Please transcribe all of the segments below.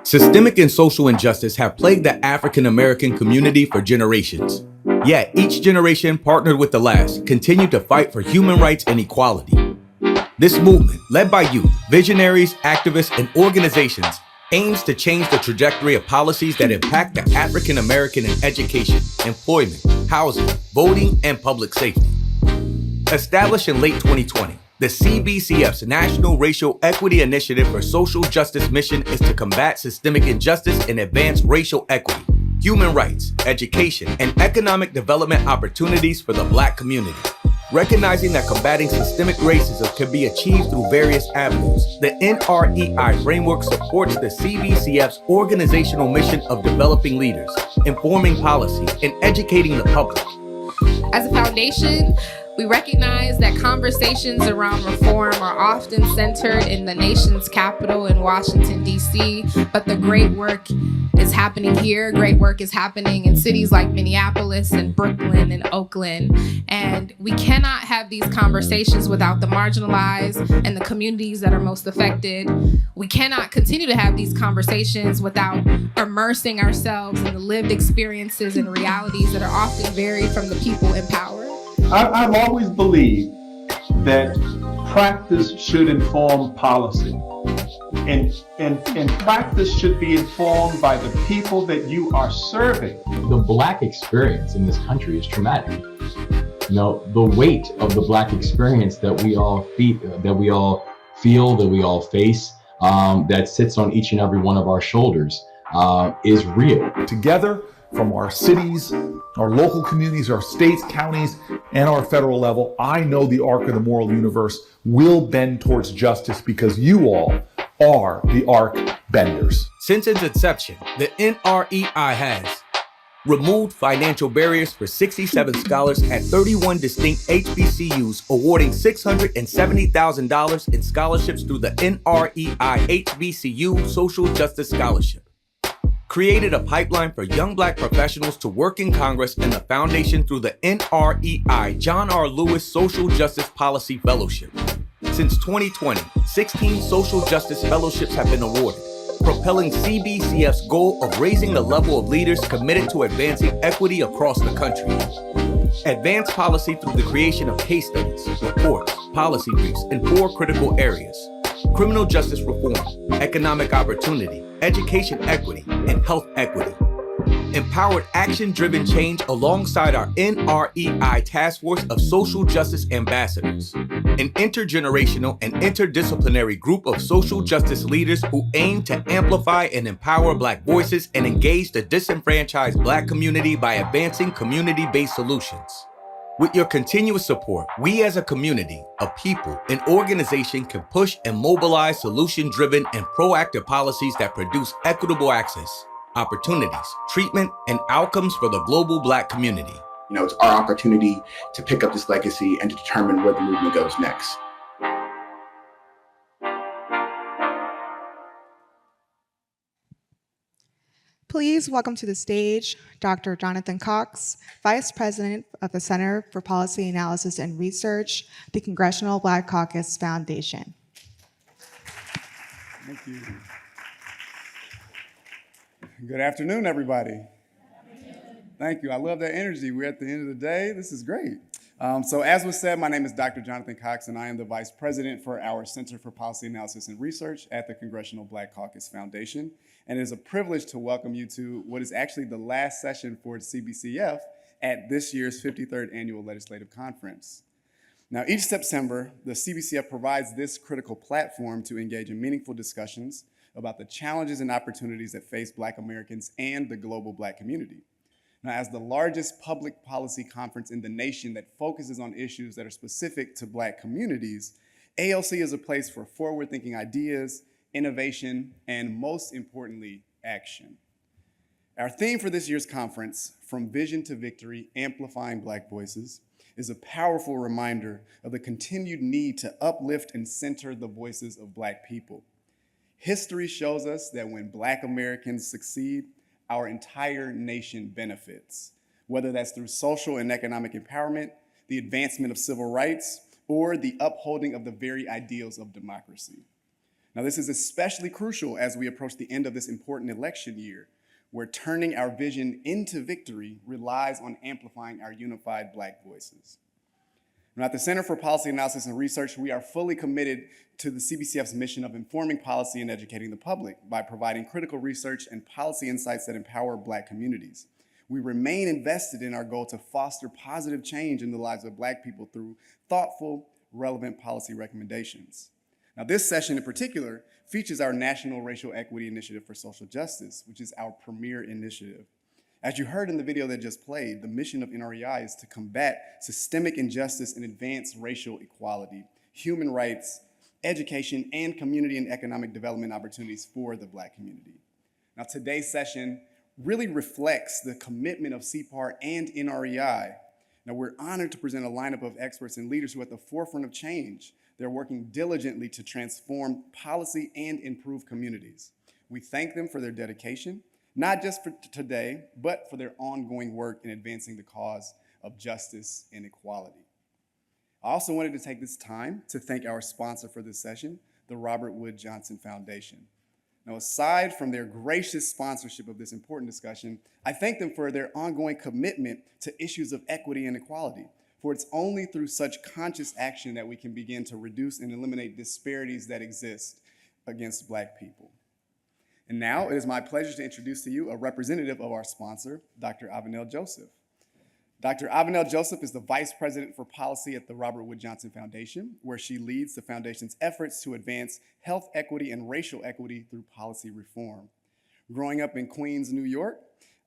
Systemic and social injustice have plagued the African American community for generations. Yet each generation partnered with the last continued to fight for human rights and equality. This movement, led by youth, visionaries, activists, and organizations, aims to change the trajectory of policies that impact the African American in education, employment, housing, voting, and public safety. Established in late 2020, the CBCF's National Racial Equity Initiative for Social Justice mission is to combat systemic injustice and advance racial equity, human rights, education, and economic development opportunities for the Black community. Recognizing that combating systemic racism can be achieved through various avenues, the NREI framework supports the CBCF's organizational mission of developing leaders, informing policy, and educating the public. As a foundation, we recognize that conversations around reform are often centered in the nation's capital in Washington, D.C., but the great work is happening here. Great work is happening in cities like Minneapolis and Brooklyn and Oakland. And we cannot have these conversations without the marginalized and the communities that are most affected. We cannot continue to have these conversations without immersing ourselves in the lived experiences and realities that are often varied from the people in power. I've always believed that practice should inform policy, and practice should be informed by the people that you are serving. The Black experience in this country is traumatic. You know, the weight of the Black experience that we all feel, that we all face, that sits on each and every one of our shoulders, is real. Together, from our cities, our local communities, our states, counties, and our federal level, I know the arc of the moral universe will bend towards justice because you all are the arc benders. Since its inception, the NREI has removed financial barriers for 67 scholars at 31 distinct HBCUs, awarding $670,000 in scholarships through the NREI HBCU Social Justice Scholarship. Created a pipeline for young Black professionals to work in Congress and the foundation through the NREI John R. Lewis Social Justice Policy Fellowship. Since 2020, 16 social justice fellowships have been awarded, propelling CBCF's goal of raising the level of leaders committed to advancing equity across the country. Advance policy through the creation of case studies, reports, policy briefs in 4 critical areas: criminal justice reform, economic opportunity, education equity, and health equity. Empowered action-driven change alongside our NREI Task Force of Social Justice Ambassadors, an intergenerational and interdisciplinary group of social justice leaders who aim to amplify and empower Black voices and engage the disenfranchised Black community by advancing community-based solutions. With your continuous support, we as a community, a people, an organization can push and mobilize solution-driven and proactive policies that produce equitable access, opportunities, treatment, and outcomes for the global Black community. You know, it's our opportunity to pick up this legacy and to determine where the movement goes next. Please welcome to the stage Dr. Jonathan Cox, Vice President of the Center for Policy Analysis and Research, the Congressional Black Caucus Foundation. Thank you. Good afternoon, everybody. Thank you. I love that energy. We're at the end of the day. This is great. So as was said, my name is Dr. Jonathan Cox, and I am the Vice President for our Center for Policy Analysis and Research at the Congressional Black Caucus Foundation. And it is a privilege to welcome you to what is actually the last session for the CBCF at this year's 53rd Annual Legislative Conference. Now, each September, the CBCF provides this critical platform to engage in meaningful discussions about the challenges and opportunities that face Black Americans and the global Black community. Now, as the largest public policy conference in the nation that focuses on issues that are specific to Black communities, ALC is a place for forward-thinking ideas, innovation, and most importantly, action. Our theme for this year's conference, From Vision to Victory, Amplifying Black Voices, is a powerful reminder of the continued need to uplift and center the voices of Black people. History shows us that when Black Americans succeed, our entire nation benefits, whether that's through social and economic empowerment, the advancement of civil rights, or the upholding of the very ideals of democracy. Now, this is especially crucial as we approach the end of this important election year, where turning our vision into victory relies on amplifying our unified Black voices. Now, at the Center for Policy Analysis and Research, we are fully committed to the CBCF's mission of informing policy and educating the public by providing critical research and policy insights that empower Black communities. We remain invested in our goal to foster positive change in the lives of Black people through thoughtful, relevant policy recommendations. Now, this session in particular features our National Racial Equity Initiative for Social Justice, which is our premier initiative. As you heard in the video that just played, the mission of NREI is to combat systemic injustice and advance racial equality, human rights, education, and community and economic development opportunities for the Black community. Now, today's session really reflects the commitment of CPAR and NREI. Now, we're honored to present a lineup of experts and leaders who are at the forefront of change. They're working diligently to transform policy and improve communities. We thank them for their dedication, not just for today, but for their ongoing work in advancing the cause of justice and equality. I also wanted to take this time to thank our sponsor for this session, the Robert Wood Johnson Foundation. Now, aside from their gracious sponsorship of this important discussion, I thank them for their ongoing commitment to issues of equity and equality, for it's only through such conscious action that we can begin to reduce and eliminate disparities that exist against Black people. And now it is my pleasure to introduce to you a representative of our sponsor, Dr. Avenel Joseph. Dr. Avenel Joseph is the Vice President for Policy at the Robert Wood Johnson Foundation, where she leads the foundation's efforts to advance health equity and racial equity through policy reform. Growing up in Queens, New York,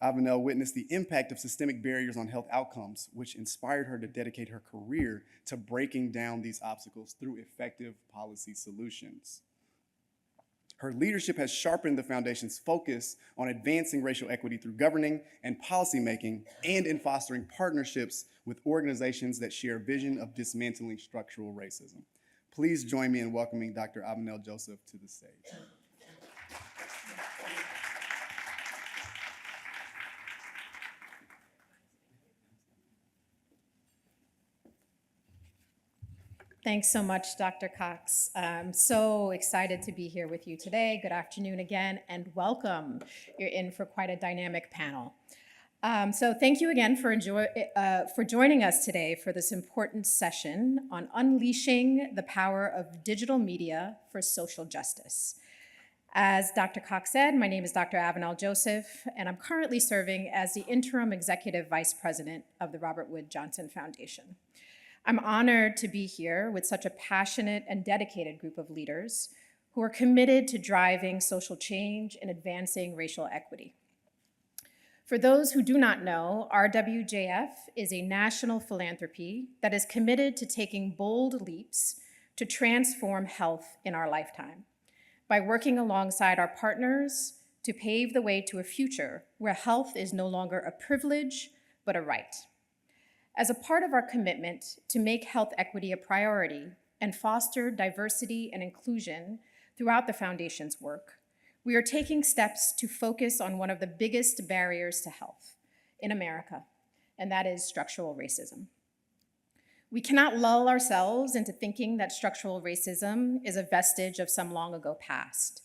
Avenel witnessed the impact of systemic barriers on health outcomes, which inspired her to dedicate her career to breaking down these obstacles through effective policy solutions. Her leadership has sharpened the foundation's focus on advancing racial equity through governing and policymaking and in fostering partnerships with organizations that share a vision of dismantling structural racism. Please join me in welcoming Dr. Avenel Joseph to the stage. Thanks so much, Dr. Cox. I'm so excited to be here with you today. Good afternoon again, and welcome. You're in for quite a dynamic panel. So thank you again for joining us today for this important session on unleashing the power of digital media for social justice. As Dr. Cox said, my name is Dr. Avenel Joseph, and I'm currently serving as the Interim Executive Vice President of the Robert Wood Johnson Foundation. I'm honored to be here with such a passionate and dedicated group of leaders who are committed to driving social change and advancing racial equity. For those who do not know, RWJF is a national philanthropy that is committed to taking bold leaps to transform health in our lifetime by working alongside our partners to pave the way to a future where health is no longer a privilege, but a right. As a part of our commitment to make health equity a priority and foster diversity and inclusion throughout the Foundation's work, we are taking steps to focus on one of the biggest barriers to health in America, and that is structural racism. We cannot lull ourselves into thinking that structural racism is a vestige of some long ago past.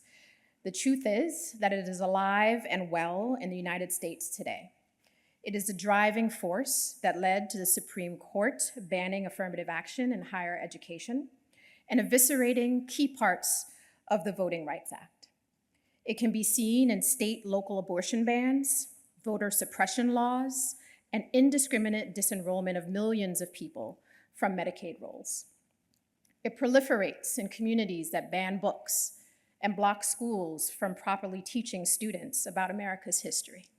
The truth is that it is alive and well in the United States today. It is the driving force that led to the Supreme Court banning affirmative action in higher education and eviscerating key parts of the Voting Rights Act. It can be seen in state local abortion bans, voter suppression laws, and indiscriminate disenrollment of millions of people from Medicaid rolls. It proliferates in communities that ban books and block schools from properly teaching students about America's history.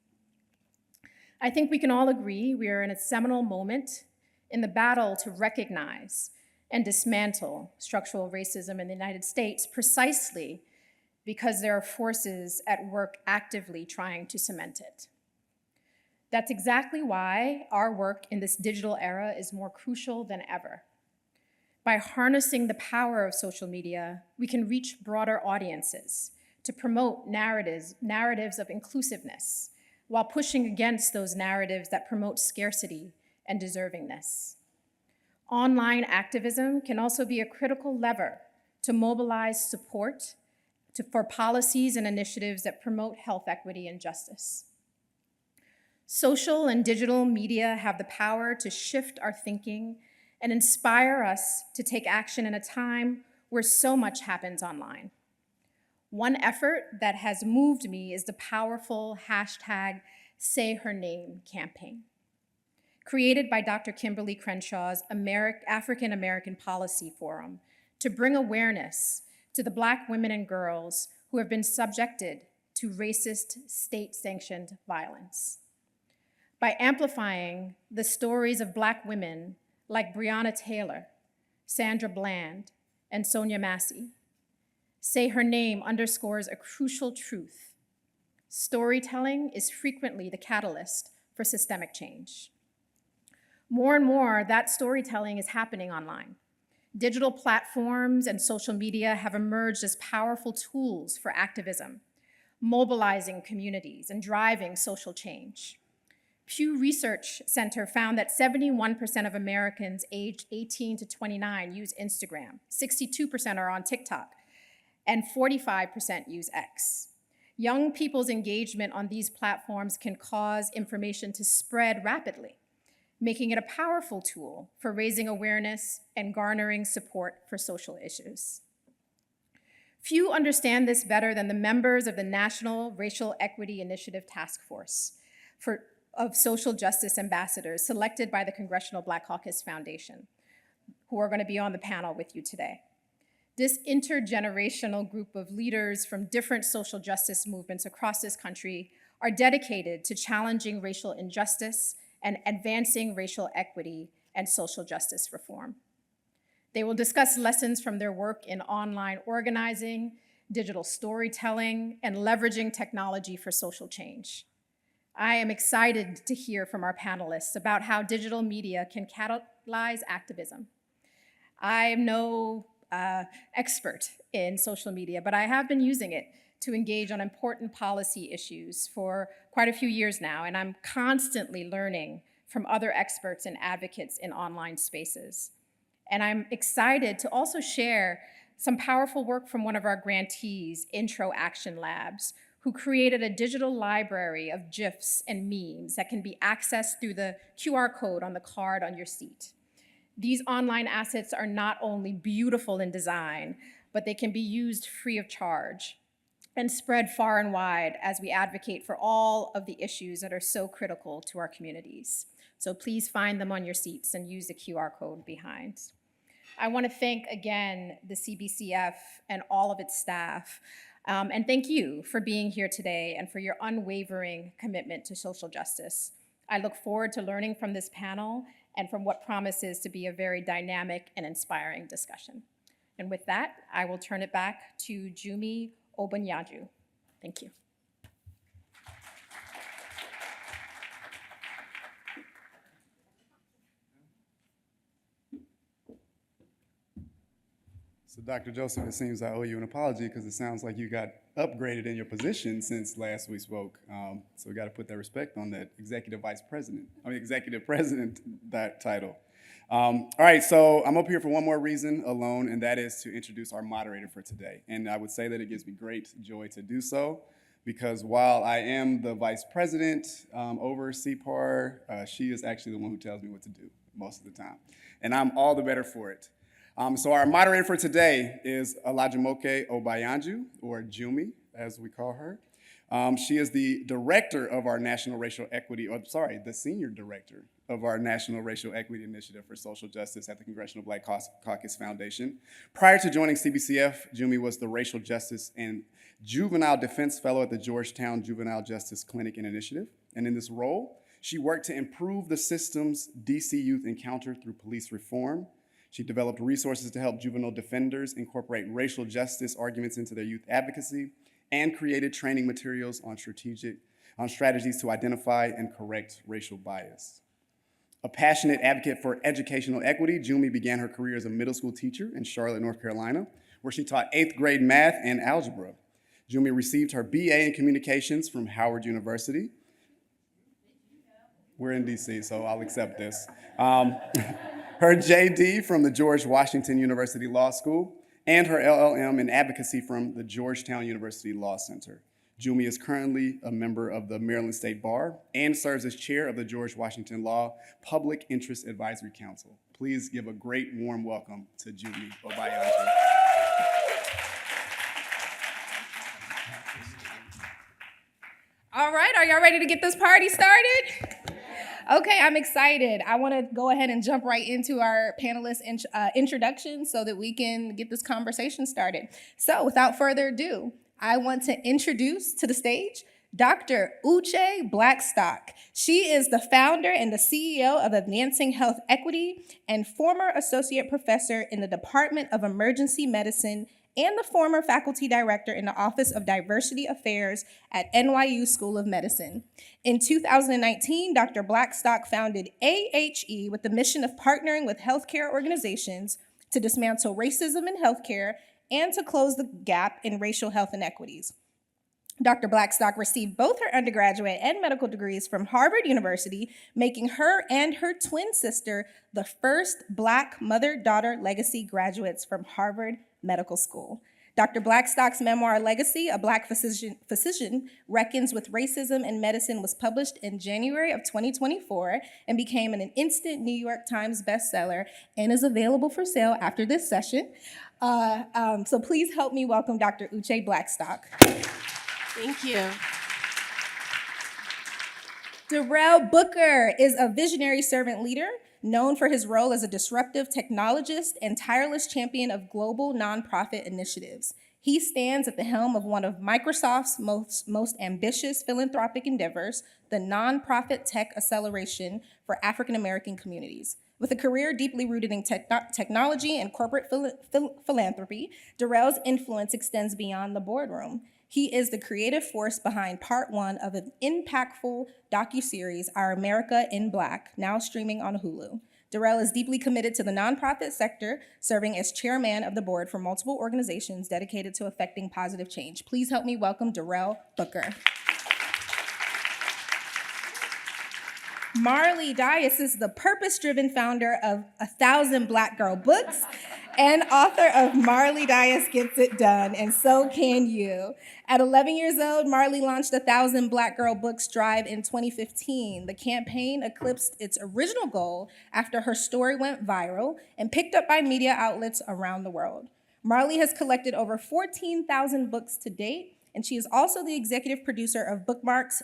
I think we can all agree we are in a seminal moment in the battle to recognize and dismantle structural racism in the United States precisely because there are forces at work actively trying to cement it. That's exactly why our work in this digital era is more crucial than ever. By harnessing the power of social media, we can reach broader audiences to promote narratives of inclusiveness, while pushing against those narratives that promote scarcity and deservingness. Online activism can also be a critical lever to mobilize support for policies and initiatives that promote health equity and justice. Social and digital media have the power to shift our thinking and inspire us to take action in a time where so much happens online. One effort that has moved me is the powerful hashtag Say Her Name campaign, created by Dr. Kimberly Crenshaw's African American Policy Forum to bring awareness to the Black women and girls who have been subjected to racist state-sanctioned violence. By amplifying the stories of Black women like Breonna Taylor, Sandra Bland, and Sonia Massey, Say Her Name underscores a crucial truth. Storytelling is frequently the catalyst for systemic change. More and more, that storytelling is happening online. Digital platforms and social media have emerged as powerful tools for activism, mobilizing communities and driving social change. Pew Research Center found that 71% of Americans aged 18 to 29 use Instagram, 62% are on TikTok, and 45% use X. Young people's engagement on these platforms can cause information to spread rapidly, making it a powerful tool for raising awareness and garnering support for social issues. Few understand this better than the members of the National Racial Equity Initiative Task Force of Social Justice Ambassadors selected by the Congressional Black Caucus Foundation, who are going to be on the panel with you today. This intergenerational group of leaders from different social justice movements across this country are dedicated to challenging racial injustice and advancing racial equity and social justice reform. They will discuss lessons from their work in online organizing, digital storytelling, and leveraging technology for social change. I am excited to hear from our panelists about how digital media can catalyze activism. I am no expert in social media, but I have been using it to engage on important policy issues for quite a few years now, and I'm constantly learning from other experts and advocates in online spaces. And I'm excited to also share some powerful work from one of our grantees, Intro Action Labs, who created a digital library of GIFs and memes that can be accessed through the QR code on the card on your seat. These online assets are not only beautiful in design, but they can be used free of charge and spread far and wide as we advocate for all of the issues that are so critical to our communities. So please find them on your seats and use the QR code behind. I want to thank again the CBCF and all of its staff. And thank you for being here today and for your unwavering commitment to social justice. I look forward to learning from this panel and from what promises to be a very dynamic and inspiring discussion. And with that, I will turn it back to Jumi Obanyaju. Thank you. So Dr. Joseph, it seems I owe you an apology because it sounds like you got upgraded in your position since last we spoke. So we got to put that respect on that executive president that title. All right, so I'm up here for one more reason alone, and that is to introduce our moderator for today. And I would say that it gives me great joy to do so because while I am the vice president over CPAR, she is actually the one who tells me what to do most of the time. And I'm all the better for it. So our moderator for today is Olajumoke Obayanju, or Jumi, as we call her. She is the director of our National Racial Equity, the senior director of our National Racial Equity Initiative for Social Justice at the Congressional Black Caucus Foundation. Prior to joining CBCF, Jumi was the Racial Justice and Juvenile Defense Fellow at the Georgetown Juvenile Justice Clinic and Initiative. And in this role, she worked to improve the systems DC youth encounter through police reform. She developed resources to help juvenile defenders incorporate racial justice arguments into their youth advocacy and created training materials on strategies to identify and correct racial bias. A passionate advocate for educational equity, Jumi began her career as a middle school teacher in Charlotte, North Carolina, where she taught 8th grade math and algebra. Jumi received her BA in communications from Howard University. We're in DC, so I'll accept this. Her JD from the George Washington University Law School, and her LLM in advocacy from the Georgetown University Law Center. Jumi is currently a member of the Maryland State Bar and serves as chair of the George Washington Law Public Interest Advisory Council. Please give a great warm welcome to Jumi Obayanjo. All right, are y'all ready to get this party started? Okay, I'm excited. I want to go ahead and jump right into our panelist introduction so that we can get this conversation started. So without further ado, I want to introduce to the stage Dr. Uche Blackstock. She is the founder and the CEO of Advancing Health Equity and former associate professor in the Department of Emergency Medicine and the former faculty director in the Office of Diversity Affairs at NYU School of Medicine. In 2019, Dr. Blackstock founded AHE with the mission of partnering with healthcare organizations to dismantle racism in healthcare and to close the gap in racial health inequities. Dr. Blackstock received both her undergraduate and medical degrees from Harvard University, making her and her twin sister the first Black mother-daughter legacy graduates from Harvard Medical School. Dr. Blackstock's memoir, Legacy, A Black Physician Reckons with Racism in Medicine, was published in January of 2024 and became an instant New York Times bestseller and is available for sale after this session. So please help me welcome Dr. Uche Blackstock. Thank you. Darrell Booker is a visionary servant leader known for his role as a disruptive technologist and tireless champion of global nonprofit initiatives. He stands at the helm of one of Microsoft's most ambitious philanthropic endeavors, the Nonprofit Tech Acceleration for African American Communities. With a career deeply rooted in technology and corporate philanthropy, Darrell's influence extends beyond the boardroom. He is the creative force behind part one of an impactful docuseries, Our America in Black, now streaming on Hulu. Darrell is deeply committed to the nonprofit sector, serving as chairman of the board for multiple organizations dedicated to affecting positive change. Please help me welcome Darrell Booker. Marley Dias is the purpose-driven founder of 1,000 Black Girl Books and author of Marley Dias Gets It Done, and So Can You. At 11 years old, Marley launched 1,000 Black Girl Books Drive in 2015. The campaign eclipsed its original goal after her story went viral and picked up by media outlets around the world. Marley has collected over 14,000 books to date, and she is also the executive producer of Bookmarks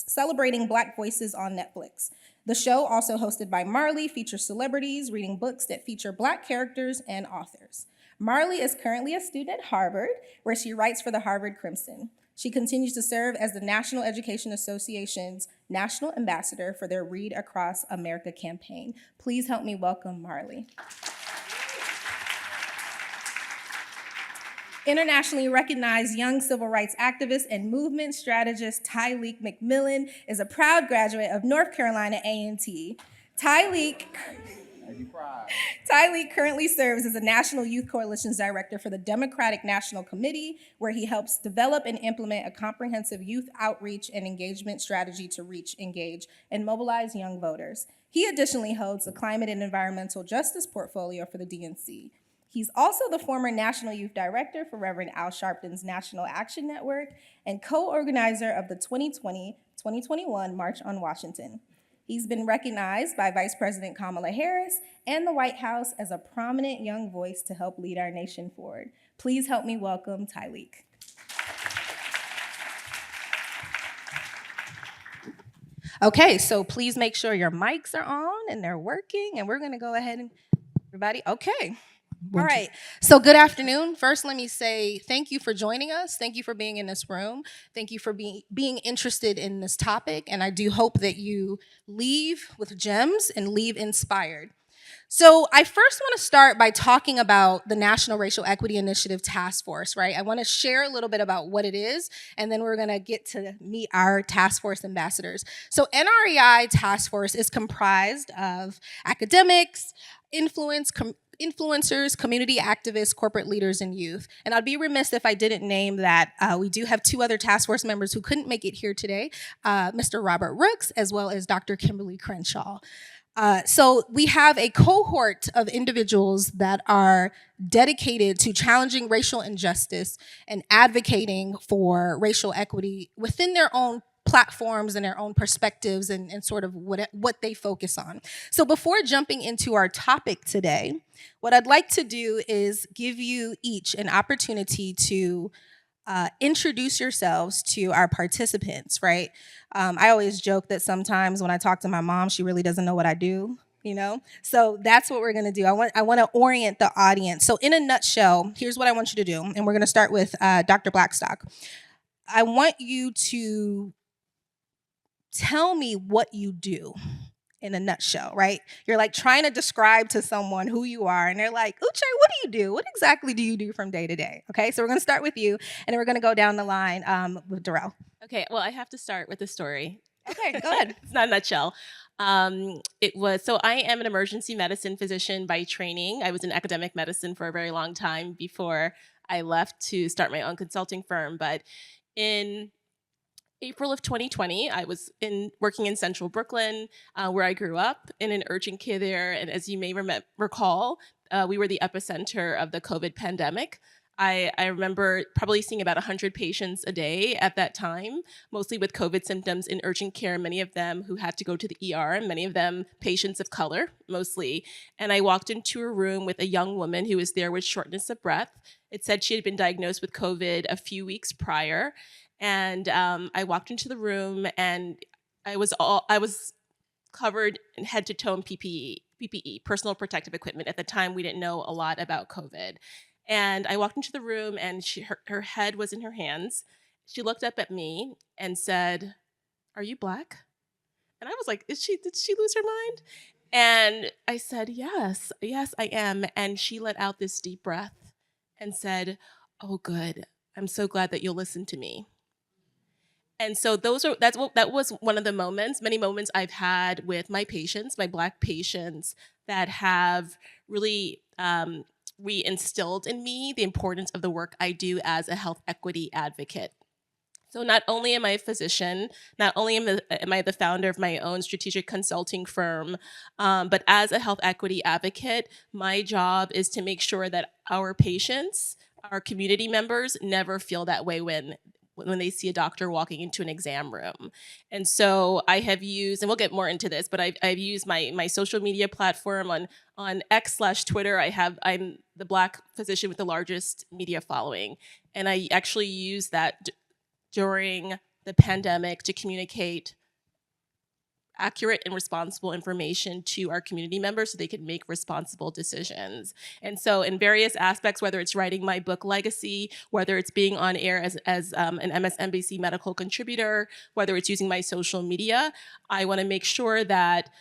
Celebrating Black Voices on Netflix. The show, also hosted by Marley, features celebrities reading books that feature Black characters and authors. Marley is currently a student at Harvard, where she writes for the Harvard Crimson. She continues to serve as the National Education Association's National Ambassador for their Read Across America campaign. Please help me welcome Marley. Internationally recognized young civil rights activist and movement strategist Tyleek McMillan is a proud graduate of North Carolina A&T. Tyleek currently serves as the National Youth Coalition's director for the Democratic National Committee, where he helps develop and implement a comprehensive youth outreach and engagement strategy to reach, engage, and mobilize young voters. He additionally holds the Climate and Environmental Justice portfolio for the DNC. He's also the former National Youth Director for Reverend Al Sharpton's National Action Network and co-organizer of the 2020-2021 March on Washington. He's been recognized by Vice President Kamala Harris and the White House as a prominent young voice to help lead our nation forward. Please help me welcome Tyleek. Okay, so please make sure your mics are on and they're working, and we're gonna go ahead and, everybody, okay. All right, so good afternoon. First, let me say thank you for joining us. Thank you for being in this room. Thank you for being interested in this topic, and I do hope that you leave with gems and leave inspired. So I first want to start by talking about the National Racial Equity Initiative Task Force, right? I want to share a little bit about what it is, and then we're going to get to meet our task force ambassadors. So NREI Task Force is comprised of academics, influencers, community activists, corporate leaders, and youth. And I'd be remiss if I didn't name that we do have two other task force members who couldn't make it here today, Mr. Robert Rooks, as well as Dr. Kimberly Crenshaw. So we have a cohort of individuals that are dedicated to challenging racial injustice and advocating for racial equity within their own platforms and their own perspectives and sort of what they focus on. So before jumping into our topic today, what I'd like to do is give you each an opportunity to introduce yourselves to our participants, right? I always joke that sometimes when I talk to my mom, she really doesn't know what I do, you know? So that's what we're gonna do. I want to orient the audience. So in a nutshell, here's what I want you to do. And we're gonna start with Dr. Blackstock. I want you to tell me what you do in a nutshell, right? You're like trying to describe to someone who you are, and they're like, Uche, what do you do? What exactly do you do from day to day? Okay, so we're gonna start with you, and then we're gonna go down the line with Darrell. Okay, well, I have to start with a story. Okay, go ahead. It's not a nutshell. So I am an emergency medicine physician by training. I was in academic medicine for a very long time before I left to start my own consulting firm. But in April of 2020, I was working in central Brooklyn, where I grew up, in an urgent care there. And as you may recall, we were the epicenter of the COVID pandemic. I remember probably seeing about 100 patients a day at that time, mostly with COVID symptoms in urgent care, many of them who had to go to the ER, and many of them patients of color, mostly. And I walked into a room with a young woman who was there with shortness of breath. It said she had been diagnosed with COVID a few weeks prior. And I walked into the room, and I was covered in head to toe in PPE, personal protective equipment. At the time, we didn't know a lot about COVID. And I walked into the room, and her head was in her hands. She looked up at me and said, "Are you Black?" And I was like, did she lose her mind? And I said, yes, I am. And she let out this deep breath and said, "Oh, good. I'm so glad that you'll listen to me." And so that was one of the many moments I've had with my patients, my Black patients, that have really re-instilled in me the importance of the work I do as a health equity advocate. So not only am I a physician, not only am I the founder of my own strategic consulting firm, but as a health equity advocate, my job is to make sure that our patients, our community members, never feel that way when they see a doctor walking into an exam room. And so I have used, and we'll get more into this, but I've used my social media platform on X/Twitter. I'm the Black physician with the largest media following. And I actually use that during the pandemic to communicate accurate and responsible information to our community members so they can make responsible decisions. And so in various aspects, whether it's writing my book Legacy, whether it's being on air as an MSNBC medical contributor, whether it's using my social media, I want to make sure that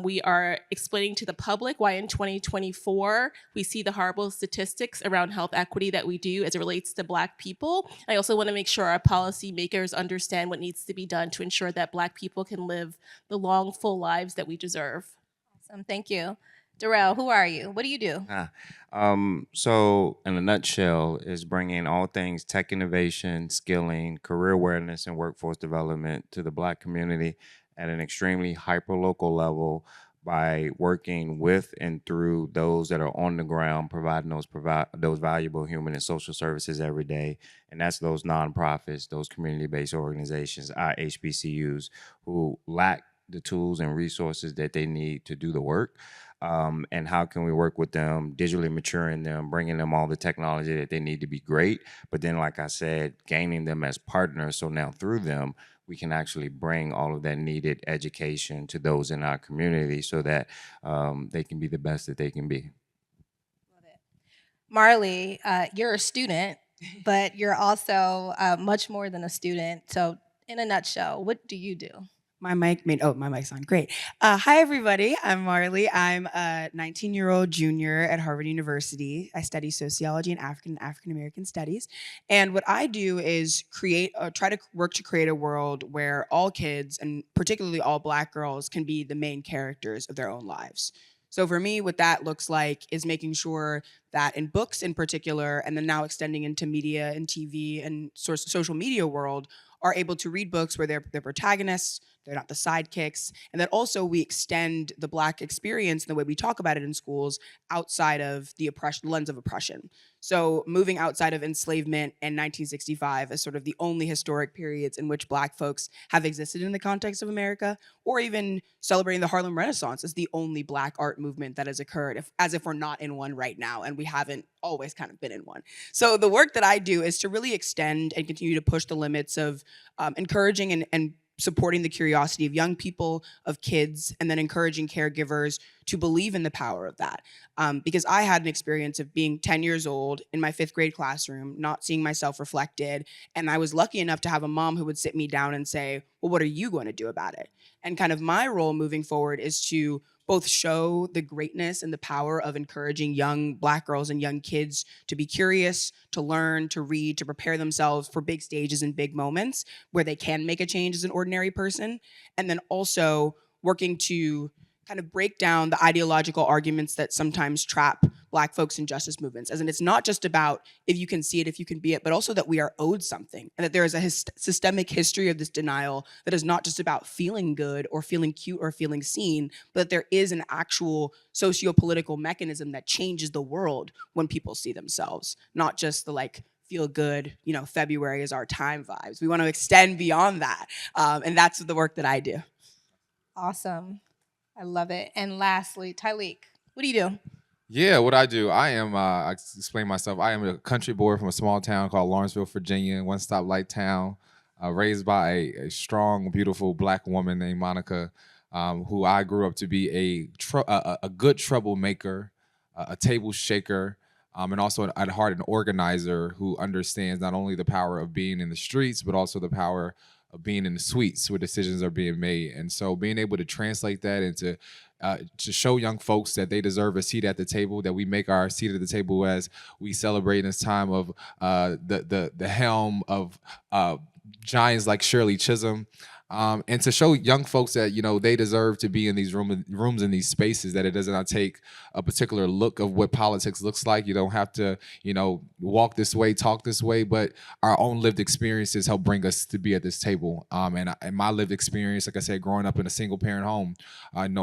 we are explaining to the public why in 2024 we see the horrible statistics around health equity that we do as it relates to Black people. I also want to make sure our policymakers understand what needs to be done to ensure that Black people can live the long, full lives that we deserve. Awesome, thank you. Darrell, who are you? What do you do? So in a nutshell, is bringing all things tech innovation, skilling, career awareness, and workforce development to the Black community at an extremely hyper-local level by working with and through those that are on the ground, providing those valuable human and social services every day. And that's those nonprofits, those community-based organizations, our HBCUs, who lack the tools and resources that they need to do the work. And how can we work with them, digitally maturing them, bringing them all the technology that they need to be great, but then, like I said, gaining them as partners. So now through them, we can actually bring all of that needed education to those in our community so that they can be the best that they can be. Love it. Marley, you're a student, but you're also much more than a student. So in a nutshell, what do you do? My mic's on. Great. Hi, everybody. I'm Marley. I'm a 19-year-old junior at Harvard University. I study sociology and African American studies. And what I do is try to work to create a world where all kids, and particularly all Black girls, can be the main characters of their own lives. So for me, what that looks like is making sure that in books in particular, and then now extending into media and TV and social media world, are able to read books where their protagonists, they're not the sidekicks, and that also we extend the Black experience and the way we talk about it in schools outside of the lens of oppression. So moving outside of enslavement and 1965 as sort of the only historic periods in which Black folks have existed in the context of America, or even celebrating the Harlem Renaissance as the only Black art movement that has occurred, as if we're not in one right now, and we haven't always kind of been in one. So the work that I do is to really extend and continue to push the limits of encouraging and supporting the curiosity of young people, of kids, and then encouraging caregivers to believe in the power of that. Because I had an experience of being 10 years old in my 5th grade classroom, not seeing myself reflected. And I was lucky enough to have a mom who would sit me down and say, well, what are you going to do about it? And kind of my role moving forward is to both show the greatness and the power of encouraging young Black girls and young kids to be curious, to learn, to read, to prepare themselves for big stages and big moments where they can make a change as an ordinary person. And then also working to kind of break down the ideological arguments that sometimes trap Black folks in justice movements. As in, it's not just about if you can see it, if you can be it, but also that we are owed something, and that there is a systemic history of this denial that is not just about feeling good or feeling cute or feeling seen, but that there is an actual socio-political mechanism that changes the world when people see themselves, not just the like, feel good, February is our time vibes. We want to extend beyond that. And that's the work that I do. Awesome. I love it. And lastly, Tyleek, what do you do? Yeah, what I do, I am, I explain myself, I am a country boy from a small town called Lawrenceville, Virginia, one-stop light town, raised by a strong, beautiful Black woman named Monica, who I grew up to be a good troublemaker, a table shaker, and also at heart an organizer who understands not only the power of being in the streets, but also the power of being in the suites where decisions are being made. And so being able to translate that into to show young folks that they deserve a seat at the table, that we make our seat at the table as we celebrate in this time of the helm of giants like Shirley Chisholm. And to show young folks that, they deserve to be in these rooms in these spaces, that it does not take a particular look of what politics looks like. You don't have to, walk this way, talk this way, but our own lived experiences help bring us to be at this table. And my lived experience, like I said, growing up in a single parent home,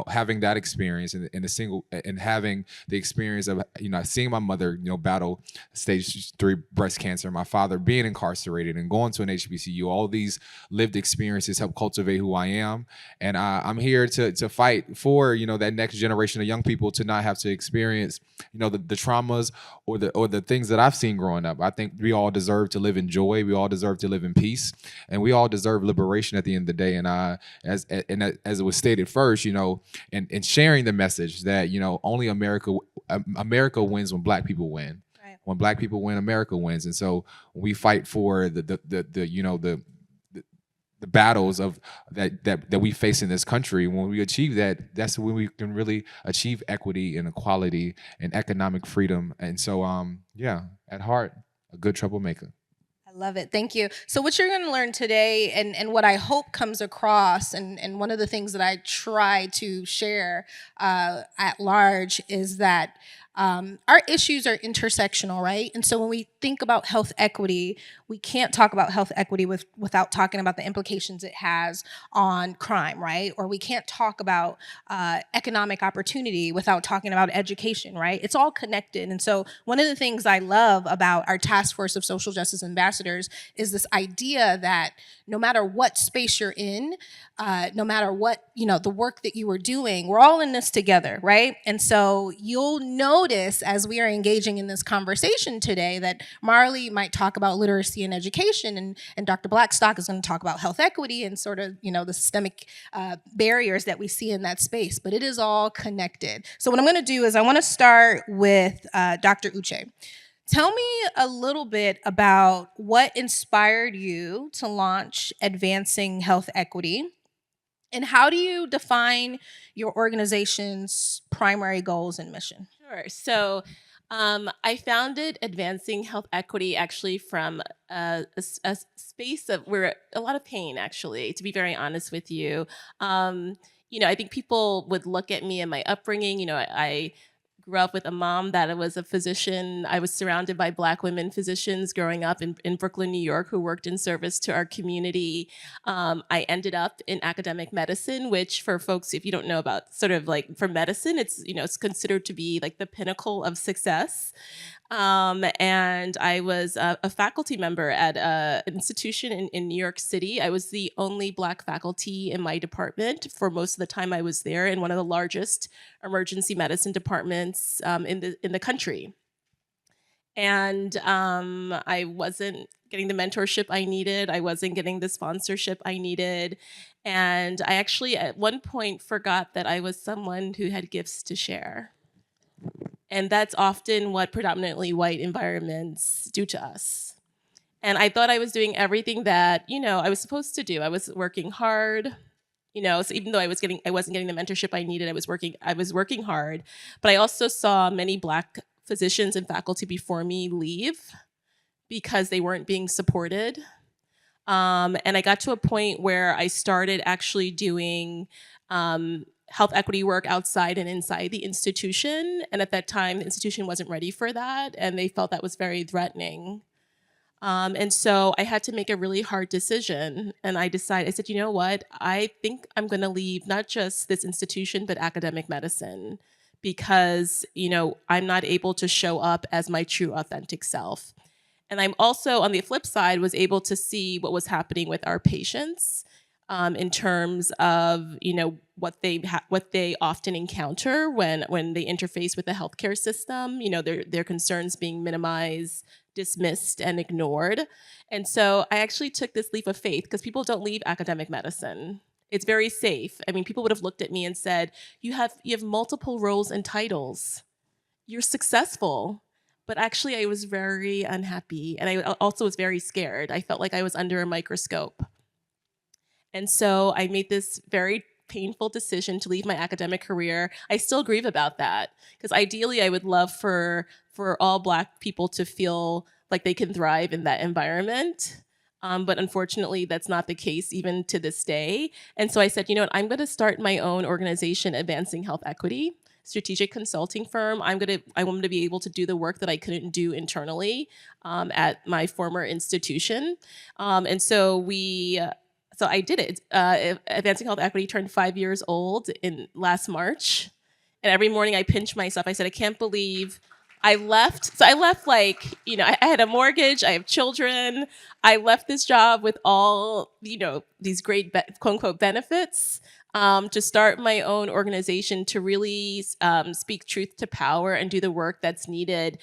having that experience and having the experience of, seeing my mother, battle stage 3 breast cancer, my father being incarcerated and going to an HBCU, all these lived experiences help cultivate who I am. And I'm here to fight for, that next generation of young people to not have to experience, the traumas or the things that I've seen growing up. I think we all deserve to live in joy. We all deserve to live in peace, and we all deserve liberation at the end of the day. And as it was stated first, and sharing the message that, only America wins when Black people win. Right. When Black people win, America wins. And so we fight for the battles of that we face in this country. When we achieve that, that's when we can really achieve equity and equality and economic freedom. And so, at heart, a good troublemaker. I love it. Thank you. So what you're going to learn today, and what I hope comes across, and one of the things that I try to share at large is that our issues are intersectional, right? And so when we think about health equity, we can't talk about health equity without talking about the implications it has on crime, right? Or we can't talk about economic opportunity without talking about education, right? It's all connected. And so one of the things I love about our task force of social justice ambassadors is this idea that no matter what space you're in, no matter what, the work that you are doing, we're all in this together, right? And so you'll notice as we are engaging in this conversation today that Marley might talk about literacy and education, and Dr. Blackstock is going to talk about health equity and sort of, the systemic barriers that we see in that space, but it is all connected. So what I'm going to do is I want to start with Dr. Uche. Tell me a little bit about what inspired you to launch Advancing Health Equity, and how do you define your organization's primary goals and mission? Sure. So I founded Advancing Health Equity actually from a space of where a lot of pain, actually, to be very honest with you. I think people would look at me and my upbringing. I grew up with a mom that was a physician. I was surrounded by Black women physicians growing up in Brooklyn, New York, who worked in service to our community. I ended up in academic medicine, which for folks, if you don't know about sort of like for medicine, it's, you know, it's considered to be like the pinnacle of success. And I was a faculty member at an institution in New York City. I was the only Black faculty in my department for most of the time I was there, in one of the largest emergency medicine departments in the country. And I wasn't getting the mentorship I needed. I wasn't getting the sponsorship I needed. And I actually at one point forgot that I was someone who had gifts to share. And that's often what predominantly white environments do to us. And I thought I was doing everything that, you know, I was supposed to do. I was working hard, you know, so even though I wasn't getting the mentorship I needed, I was working hard. But I also saw many Black physicians and faculty before me leave because they weren't being supported. And I got to a point where I started actually doing health equity work outside and inside the institution. And at that time, the institution wasn't ready for that, and they felt that was very threatening. And so I had to make a really hard decision. And I said, you know what? I think I'm going to leave not just this institution, but academic medicine, because, you know, I'm not able to show up as my true authentic self. And I'm also, on the flip side, was able to see what was happening with our patients in terms of, you know, what they often encounter when they interface with the healthcare system. You know, their concerns being minimized, dismissed, and ignored. And so I actually took this leap of faith, because people don't leave academic medicine. It's very safe. I mean, people would have looked at me and said, you have multiple roles and titles. You're successful. But actually, I was very unhappy. And I also was very scared. I felt like I was under a microscope. And so I made this very painful decision to leave my academic career. I still grieve about that, because ideally I would love for all Black people to feel like they can thrive in that environment. But unfortunately, that's not the case even to this day. And so I said, you know what, I'm going to start my own organization, Advancing Health Equity, strategic consulting firm. I want to be able to do the work that I couldn't do internally at my former institution. And so so I did it. Advancing Health Equity turned 5 years old in last March. And every morning I pinch myself. I said, I can't believe I left. So I left, like, you know, I had a mortgage, I have children. I left this job with all, you know, these great quote unquote benefits to start my own organization to really speak truth to power and do the work that's needed,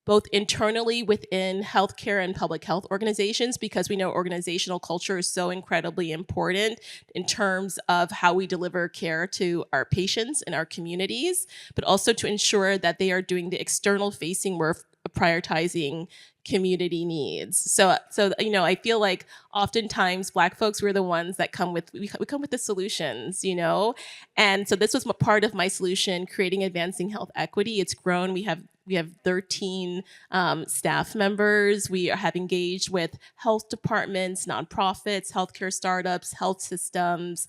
both internally within healthcare and public health organizations, because we know organizational culture is so incredibly important in terms of how we deliver care to our patients and our communities, but also to ensure that they are doing the external facing work of prioritizing community needs. So you know, I feel like oftentimes Black folks, we're the ones that come with the solutions, you know? And so this was part of my solution, creating Advancing Health Equity. It's grown. We have 13 staff members. We have engaged with health departments, nonprofits, healthcare startups, health systems.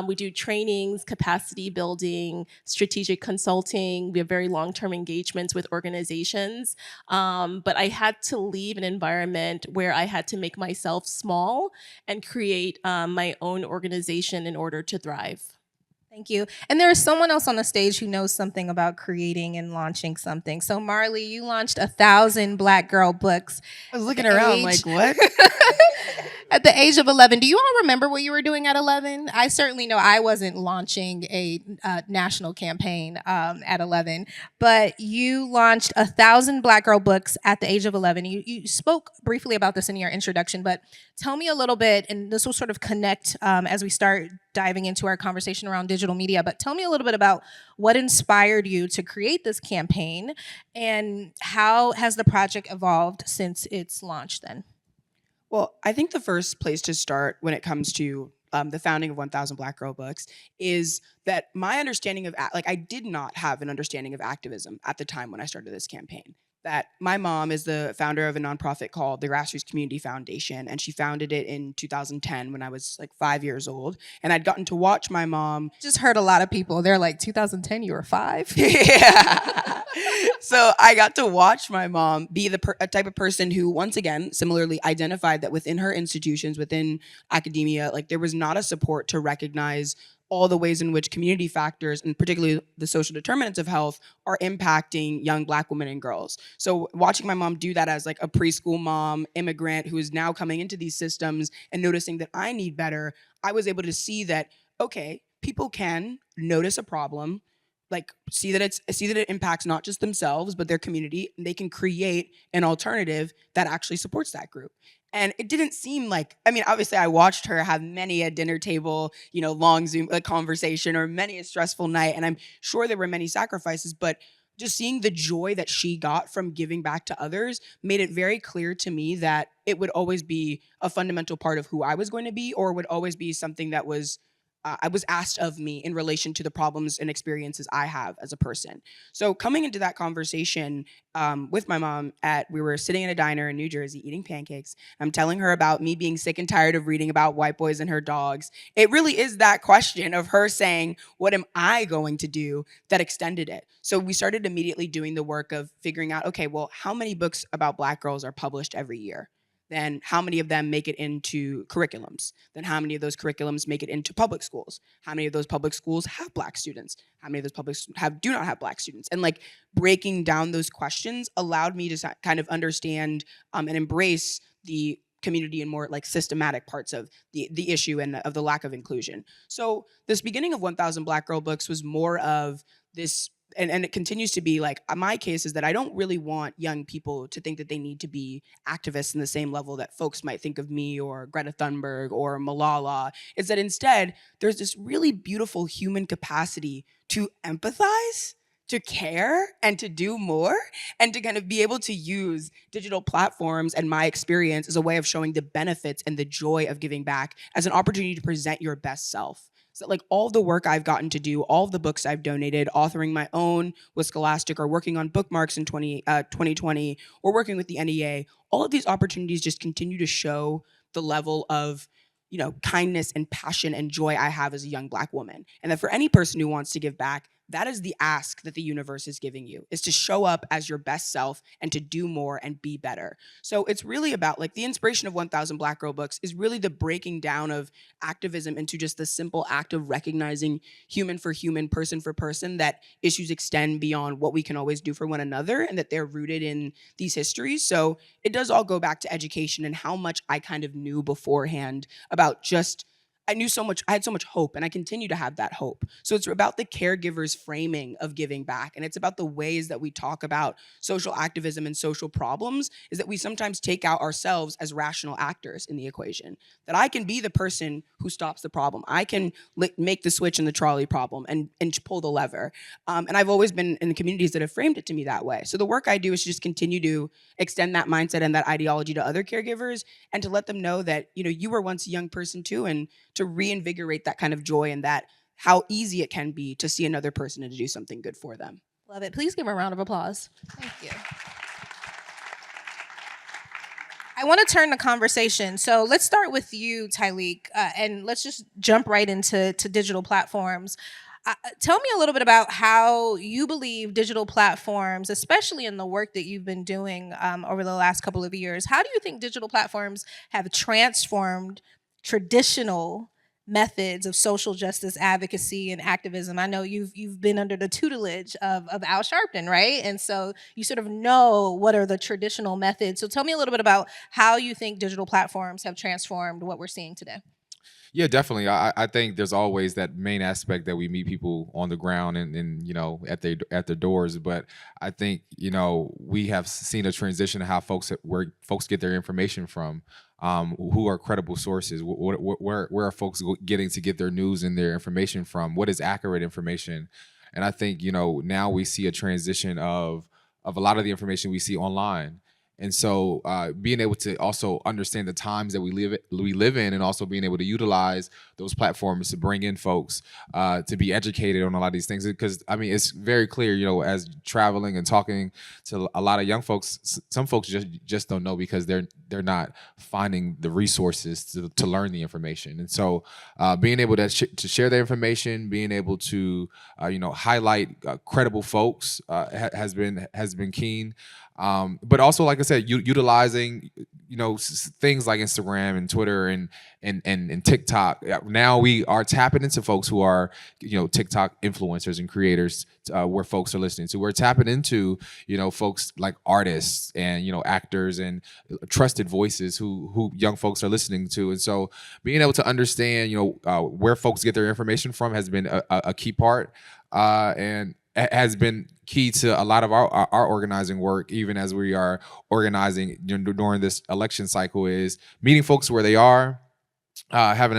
We do trainings, capacity building, strategic consulting. We have very long-term engagements with organizations. But I had to leave an environment where I had to make myself small and create my own organization in order to thrive. Thank you. And there is someone else on the stage who knows something about creating and launching something. So Marley, you launched 1,000 Black girl books. I was looking around like, what? At the age of 11. Do you all remember what you were doing at 11? I certainly know I wasn't launching a national campaign at 11, but you launched 1,000 Black girl books at the age of 11. You spoke briefly about this in your introduction, but tell me a little bit, and this will sort of connect as we start diving into our conversation around digital media, but tell me a little bit about what inspired you to create this campaign, and how has the project evolved since its launch then? Well, I think the first place to start when it comes to the founding of 1,000 Black Girl Books is that my understanding of, I did not have an understanding of activism at the time when I started this campaign. that my mom is the founder of a nonprofit called the Grassroots Community Foundation, and she founded it in 2010 when I was like 5 years old. And I'd gotten to watch my mom. Just heard a lot of people. They're like, 2010, you were 5? Yeah. So I got to watch my mom be a type of person who, once again, similarly identified that within her institutions, within academia, like there was not a support to recognize all the ways in which community factors, and particularly the social determinants of health, are impacting young Black women and girls. So watching my mom do that as like a preschool mom, immigrant who is now coming into these systems and noticing that I need better, I was able to see that, okay, people can notice a problem, like see that it impacts not just themselves but their community, and they can create an alternative that actually supports that group. And it didn't seem like, I mean, obviously I watched her have many a dinner table, long Zoom conversation, or many a stressful night, and I'm sure there were many sacrifices, but just seeing the joy that she got from giving back to others made it very clear to me that it would always be a fundamental part of who I was going to be, or would always be something that was I was asked of me in relation to the problems and experiences I have as a person. So coming into that conversation with my mom, we were sitting in a diner in New Jersey eating pancakes. I'm telling her about me being sick and tired of reading about white boys and her dogs. It really is that question of her saying, what am I going to do, that extended it. So we started immediately doing the work of figuring out, okay, well, how many books about Black girls are published every year? Then how many of them make it into curriculums? Then how many of those curriculums make it into public schools? How many of those public schools have Black students? How many of those do not have Black students? And like breaking down those questions allowed me to kind of understand and embrace the community and more like systematic parts of the issue and of the lack of inclusion. So this beginning of 1,000 Black Girl Books was more of this, and it continues to be like, my case is that I don't really want young people to think that they need to be activists in the same level that folks might think of me or Greta Thunberg or Malala. It's that instead there's this really beautiful human capacity to empathize, to care, and to do more, and to kind of be able to use digital platforms and my experience as a way of showing the benefits and the joy of giving back as an opportunity to present your best self. So like all the work I've gotten to do, all of the books I've donated, authoring my own with Scholastic, or working on bookmarks in 2020, or working with the NEA, all of these opportunities just continue to show the level of kindness and passion and joy I have as a young Black woman. And that for any person who wants to give back, that is the ask that the universe is giving you, is to show up as your best self and to do more and be better. So it's really about like the inspiration of 1,000 Black Girl Books is really the breaking down of activism into just the simple act of recognizing human for human, person for person, that issues extend beyond what we can always do for one another, and that they're rooted in these histories. So it does all go back to education and how much I kind of knew beforehand about just, I had so much hope, and I continue to have that hope. So it's about the caregiver's framing of giving back, and it's about the ways that we talk about social activism and social problems, is that we sometimes take out ourselves as rational actors in the equation. That I can be the person who stops the problem. I can make the switch in the trolley problem and pull the lever. And I've always been in communities that have framed it to me that way. So the work I do is just continue to extend that mindset and that ideology to other caregivers, and to let them know that, you were once a young person too, and to reinvigorate that kind of joy and that how easy it can be to see another person and to do something good for them. Love it. Please give her a round of applause. Thank you. I want to turn the conversation. So let's start with you, Tyleek, and let's just jump right into digital platforms. Tell me a little bit about how you believe digital platforms, especially in the work that you've been doing over the last couple of years, how do you think digital platforms have transformed traditional methods of social justice advocacy and activism? I know you've been under the tutelage of Al Sharpton, right? And so you sort of know what are the traditional methods. So tell me a little bit about how you think digital platforms have transformed what we're seeing today. Yeah, definitely. I think there's always that main aspect that we meet people on the ground and at their doors. But I think we have seen a transition to how folks get their information from. Who are credible sources? Where are folks getting to get their news and their information from? What is accurate information? And I think now we see a transition of a lot of the information we see online. And so being able to also understand the times that we live in, and also being able to utilize those platforms to bring in folks to be educated on a lot of these things. Because I mean, it's very clear, you know, as traveling and talking to a lot of young folks, some folks just don't know because they're not finding the resources to learn the information. And so being able to share that information, being able to you know, highlight credible folks has been keen. But also, like I said, utilizing, you know, things like Instagram and Twitter and TikTok. Now we are tapping into folks who are, you know, TikTok influencers and creators where folks are listening to. We're tapping into, you know, folks like artists and, you know, actors and trusted voices who young folks are listening to. And so being able to understand, you know, where folks get their information from has been a key part. And has been key to a lot of our organizing work, even as we are organizing during this election cycle, is meeting folks where they are, having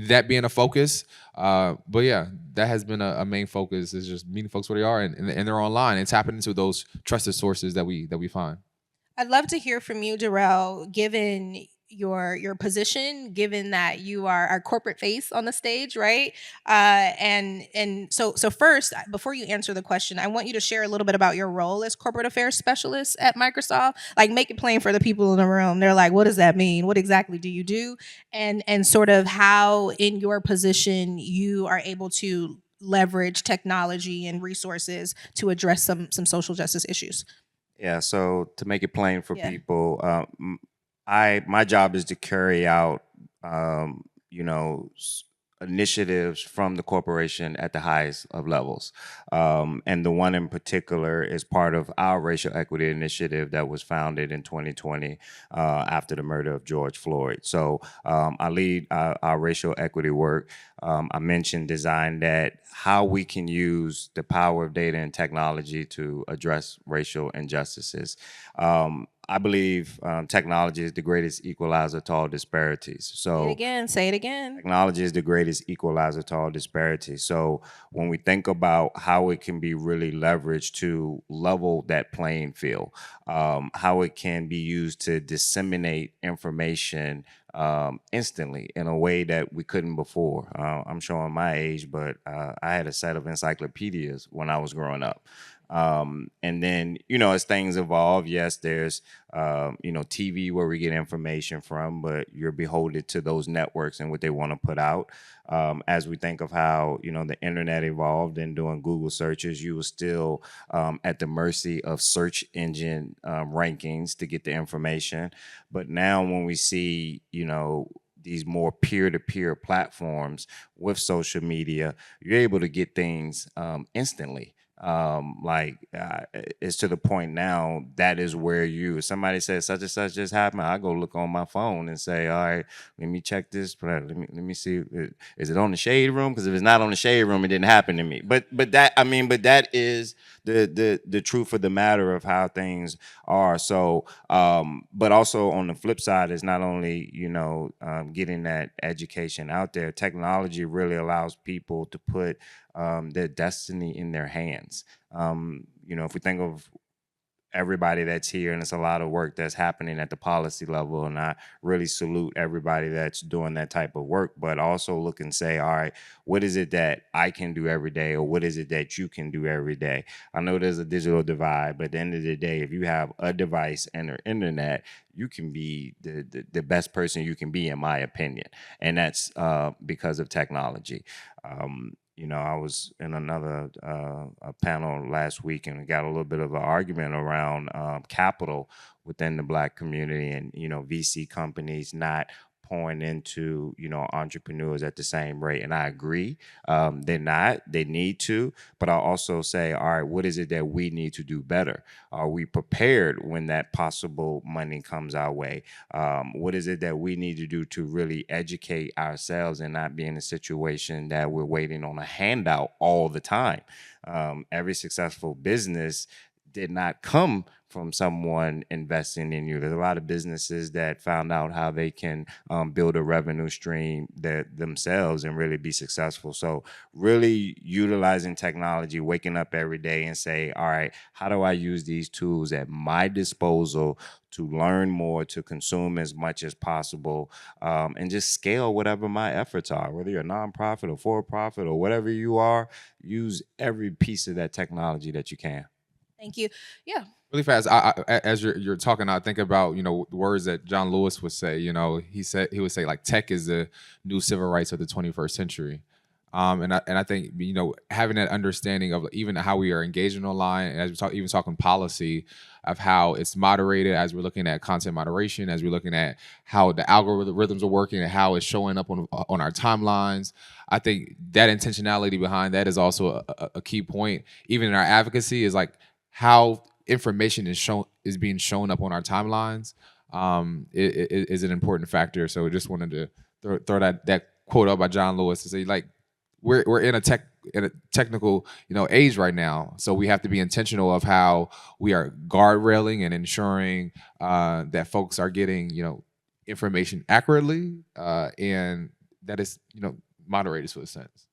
that being a focus. But yeah, that has been a main focus, is just meeting folks where they are and they're online and tapping into those trusted sources that we find. I'd love to hear from you, Darrell, given your position, given that you are our corporate face on the stage, right? And so first, before you answer the question, I want you to share a little bit about your role as corporate affairs specialist at Microsoft. Like, make it plain for the people in the room. They're like, what does that mean? What exactly do you do? And sort of how in your position you are able to leverage technology and resources to address some social justice issues. Yeah, so to make it plain for Yeah. people, my job is to carry out, you know, initiatives from the corporation at the highest of levels. And the one in particular is part of our racial equity initiative that was founded in 2020 after the murder of George Floyd. So I lead our racial equity work. I mentioned design that, how we can use the power of data and technology to address racial injustices. I believe technology is the greatest equalizer to all disparities. So Say it again. technology is the greatest equalizer to all disparities. So when we think about how it can be really leveraged to level that playing field, how it can be used to disseminate information instantly in a way that we couldn't before. I'm showing my age, but I had a set of encyclopedias when I was growing up. And then, you know, as things evolve, yes, there's, you know, TV where we get information from, but you're beholden to those networks and what they want to put out. As we think of how, you know, the internet evolved and doing Google searches, you were still at the mercy of search engine rankings to get the information. But now when we see, you know, these more peer-to-peer platforms with social media, you're able to get things instantly. It's to the point now that is where somebody says such and such just happened, I go look on my phone and say, all right, let me check this, let me see, is it on the shade room? Because if it's not on the shade room, it didn't happen to me. But that is the truth of the matter of how things are. So but also on the flip side is not only, you know, getting that education out there, technology really allows people to put their destiny in their hands. You know, if we think of everybody that's here, and it's a lot of work that's happening at the policy level, and I really salute everybody that's doing that type of work, but also look and say, all right, what is it that I can do every day, or what is it that you can do every day? I know there's a digital divide, but at the end of the day, if you have a device and the internet, you can be the best person you can be, in my opinion. And that's because of technology. You know, I was in another a panel last week, and we got a little bit of an argument around capital within the Black community, and, you know, VC companies not pouring into, you know, entrepreneurs at the same rate. And I agree, they're not, they need to, but I also say, all right, what is it that we need to do better? Are we prepared when that possible money comes our way? What is it that we need to do to really educate ourselves and not be in a situation that we're waiting on a handout all the time? Every successful business did not come from someone investing in you. There's a lot of businesses that found out how they can build a revenue stream that themselves and really be successful. So really utilizing technology, waking up every day and say, all right, how do I use these tools at my disposal to learn more, to consume as much as possible, and just scale whatever my efforts are, whether you're a nonprofit or for-profit or whatever you are, use every piece of that technology that you can. Thank you. Yeah. Really fast, as you're talking, I think about, you know, words that John Lewis would say. You know, he would say, like, tech is the new civil rights of the 21st century. And I think, you know, having that understanding of even how we are engaging online, and as we talk, even talking policy, of how it's moderated, as we're looking at content moderation, as we're looking at how the algorithms are working and how it's showing up on our timelines. I think that intentionality behind that is also a key point. Even in our advocacy, is like how information is being shown up on our timelines. Is an important factor. So just wanted to throw that quote up by John Lewis to say, like, we're in a technical, you know, age right now. So we have to be intentional of how we are guardrailing and ensuring that folks are getting, you know, information accurately and that is, you know, moderated to a sense.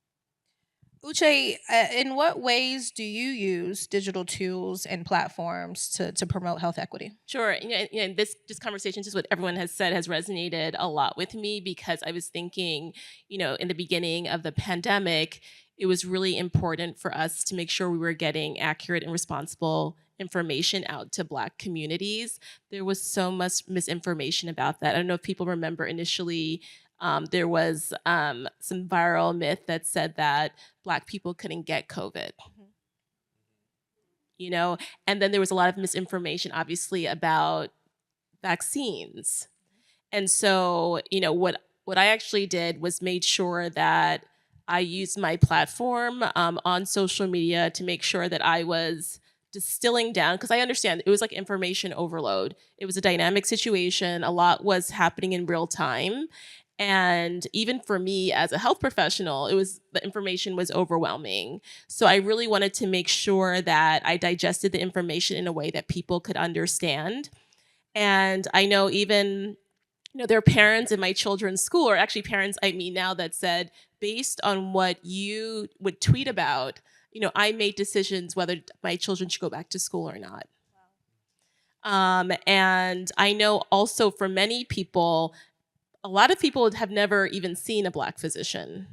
Uche, in what ways do you use digital tools and platforms to promote health equity? Sure. This conversation, just what everyone has said, has resonated a lot with me, because I was thinking, you know, in the beginning of the pandemic, it was really important for us to make sure we were getting accurate and responsible information out to Black communities. There was so much misinformation about that. I don't know if people remember initially, there was some viral myth that said that Black people couldn't get COVID. You know, and then there was a lot of misinformation, obviously, about vaccines. And so, you know, what I actually did was made sure that I used my platform on social media to make sure that I was distilling down, because I understand it was like information overload. It was a dynamic situation. A lot was happening in real time. And even for me as a health professional, the information was overwhelming. So I really wanted to make sure that I digested the information in a way that people could understand. And I know even, you know, there are parents in my children's school, or actually parents I meet now, that said, based on what you would tweet about, you know, I made decisions whether my children should go back to school or not. And I know also for many people, a lot of people have never even seen a Black physician.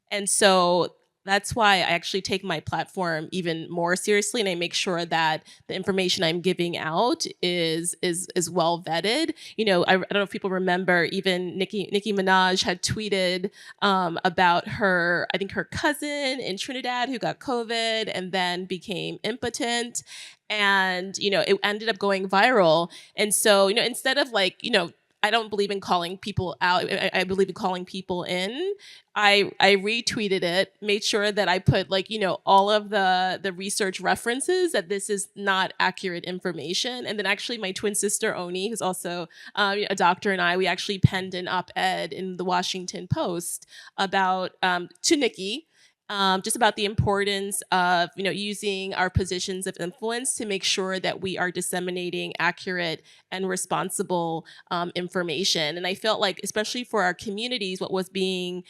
And so that's why I actually take my platform even more seriously, and I make sure that the information I'm giving out is well vetted. You know, I don't know if people remember, even Nicki Minaj had tweeted about her cousin in Trinidad who got COVID and then became impotent. And, you know, it ended up going viral. And so, you know, instead of, like, you know, I don't believe in calling people out. I believe in calling people in. I retweeted it, made sure that I put, like, you know, all of the research references, that this is not accurate information. And then actually my twin sister, Oni, who's also a doctor, and we actually penned an op-ed in the Washington Post about, to Nikki, just about the importance of, you know, using our positions of influence to make sure that we are disseminating accurate and responsible information. And I felt like, especially for our communities, what was being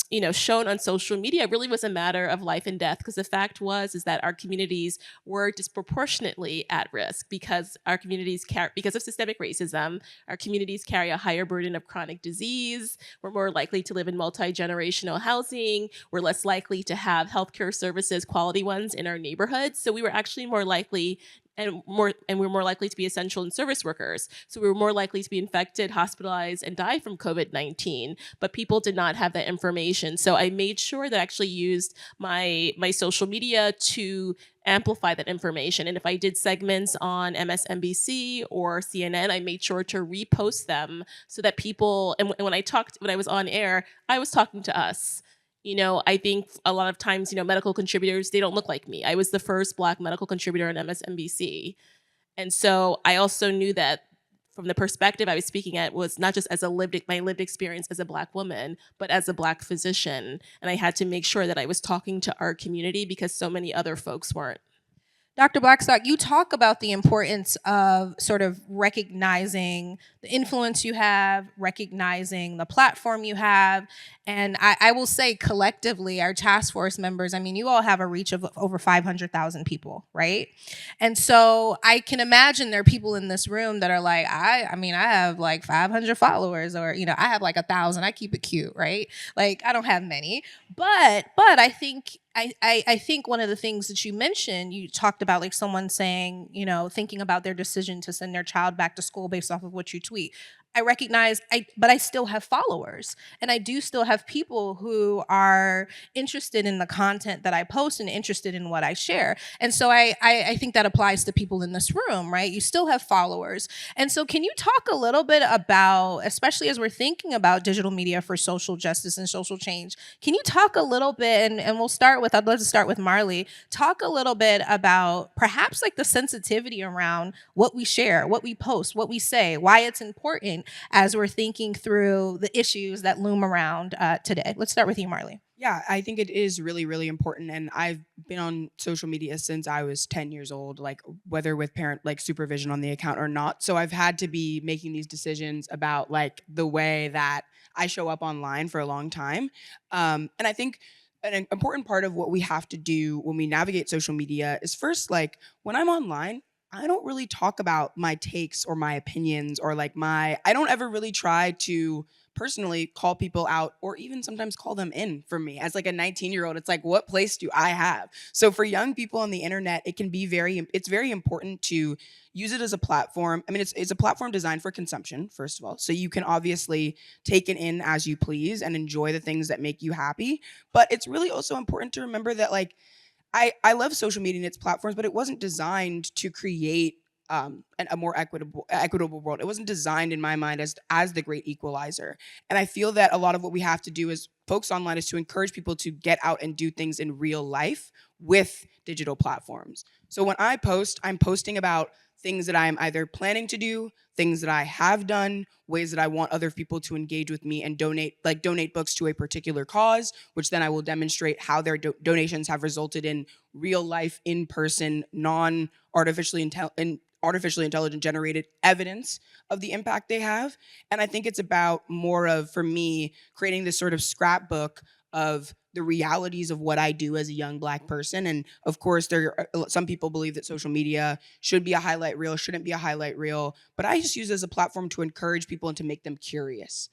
you know, shown on social media really was a matter of life and death, because the fact is that our communities were disproportionately at risk because our communities because of systemic racism, our communities carry a higher burden of chronic disease. We're more likely to live in multi-generational housing. We're less likely to have healthcare services, quality ones, in our neighborhoods. So we were actually more likely and we're more likely to be essential and service workers. So we were more likely to be infected, hospitalized, and die from COVID-19. But people did not have that information. So I made sure that I actually used my social media to amplify that information. And if I did segments on MSNBC or CNN, I made sure to repost them so that people, and when I was on air, I was talking to us. You know, I think a lot of times, you know, medical contributors, they don't look like me. I was the first Black medical contributor on MSNBC. And so I also knew that from the perspective I was speaking at was not just as my lived experience as a Black woman, but as a Black physician. And I had to make sure that I was talking to our community because so many other folks weren't. Dr. Blackstock, you talk about the importance of sort of recognizing the influence you have, recognizing the platform you have. And I will say collectively, our task force members, I mean, you all have a reach of over 500,000 people, right? And so I can imagine there are people in this room that are like, I mean, I have like 500 followers, or, you know, I have like 1,000. I keep it cute, right? Like, I don't have many. But I think I think one of the things that you mentioned, you talked about like someone saying, you know, thinking about their decision to send their child back to school based off of what you tweet. I recognize, but I still have followers, and I do still have people who are interested in the content that I post and interested in what I share. And so I think that applies to people in this room, right? You still have followers. And so can you talk a little bit about, especially as we're thinking about digital media for social justice and social change, can you talk a little bit, and we'll start with, I'd love to start with Marley, talk a little bit about perhaps like the sensitivity around what we share, what we post, what we say, why it's important as we're thinking through the issues that loom around today. Let's start with you, Marley. Yeah, I think it is really, really important. And I've been on social media since I was 10 years old, like whether with parent like supervision on the account or not. So I've had to be making these decisions about like the way that I show up online for a long time. And I think an important part of what we have to do when we navigate social media is first, like when I'm online, I don't really talk about my takes or my opinions or like I don't ever really try to personally call people out or even sometimes call them in for me. As like a 19-year-old, it's like, what place do I have? So for young people on the internet, it can be it's very important to use it as a platform. I mean, it's a platform designed for consumption, first of all. So you can obviously take it in as you please and enjoy the things that make you happy. But it's really also important to remember that like, I love social media and its platforms, but it wasn't designed to create a more equitable world. It wasn't designed in my mind as the great equalizer. And I feel that a lot of what we have to do as folks online is to encourage people to get out and do things in real life with digital platforms. So when I post, I'm posting about things that I'm either planning to do, things that I have done, ways that I want other people to engage with me and donate books to a particular cause, which then I will demonstrate how their donations have resulted in real life, in-person, non-artificially intelligent generated evidence of the impact they have. And I think it's about more of, for me, creating this sort of scrapbook of the realities of what I do as a young Black person. And of course, some people believe that social media should be a highlight reel, shouldn't be a highlight reel, but I just use it as a platform to encourage people and to make them curious,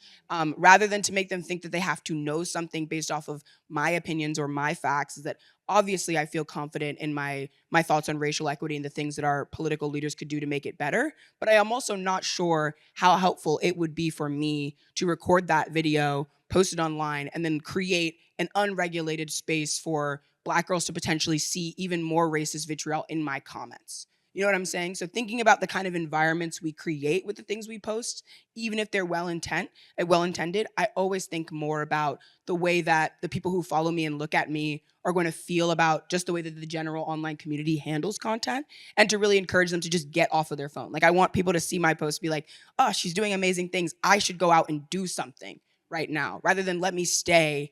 rather than to make them think that they have to know something based off of my opinions or my facts. Is that obviously I feel confident in my thoughts on racial equity and the things that our political leaders could do to make it better, but I am also not sure how helpful it would be for me to record that video, post it online, and then create an unregulated space for Black girls to potentially see even more racist vitriol in my comments. You know what I'm saying? So thinking about the kind of environments we create with the things we post, even if they're well-intended, I always think more about the way that the people who follow me and look at me are going to feel about just the way that the general online community handles content, and to really encourage them to just get off of their phone. Like I want people to see my post, be like, oh, she's doing amazing things. I should go out and do something right now, rather than let me stay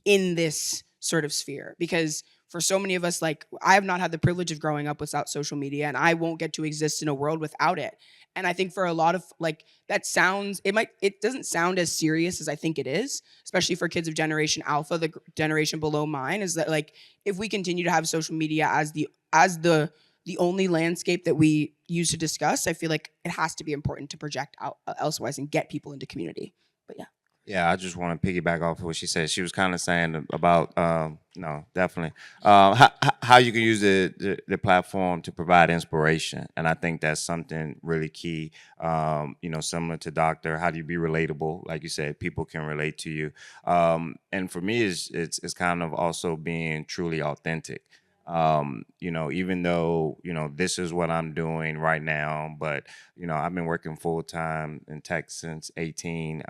in this sort of sphere. Because for so many of us, like I have not had the privilege of growing up without social media, and I won't get to exist in a world without it. And I think for a lot of like it doesn't sound as serious as I think it is, especially for kids of Generation Alpha, the generation below mine, is that like if we continue to have social media as the only landscape that we use to discuss, I feel like it has to be important to project out elsewise and get people into community. But yeah. Yeah, I just want to piggyback off of what she said. She was kind of saying about, no, definitely, how you can use the platform to provide inspiration. And I think that's something really key, similar to Doctor, how do you be relatable? Like you said, people can relate to you. And for me, it's kind of also being truly authentic. Even though, this is what I'm doing right now, but, I've been working full time in tech since 18.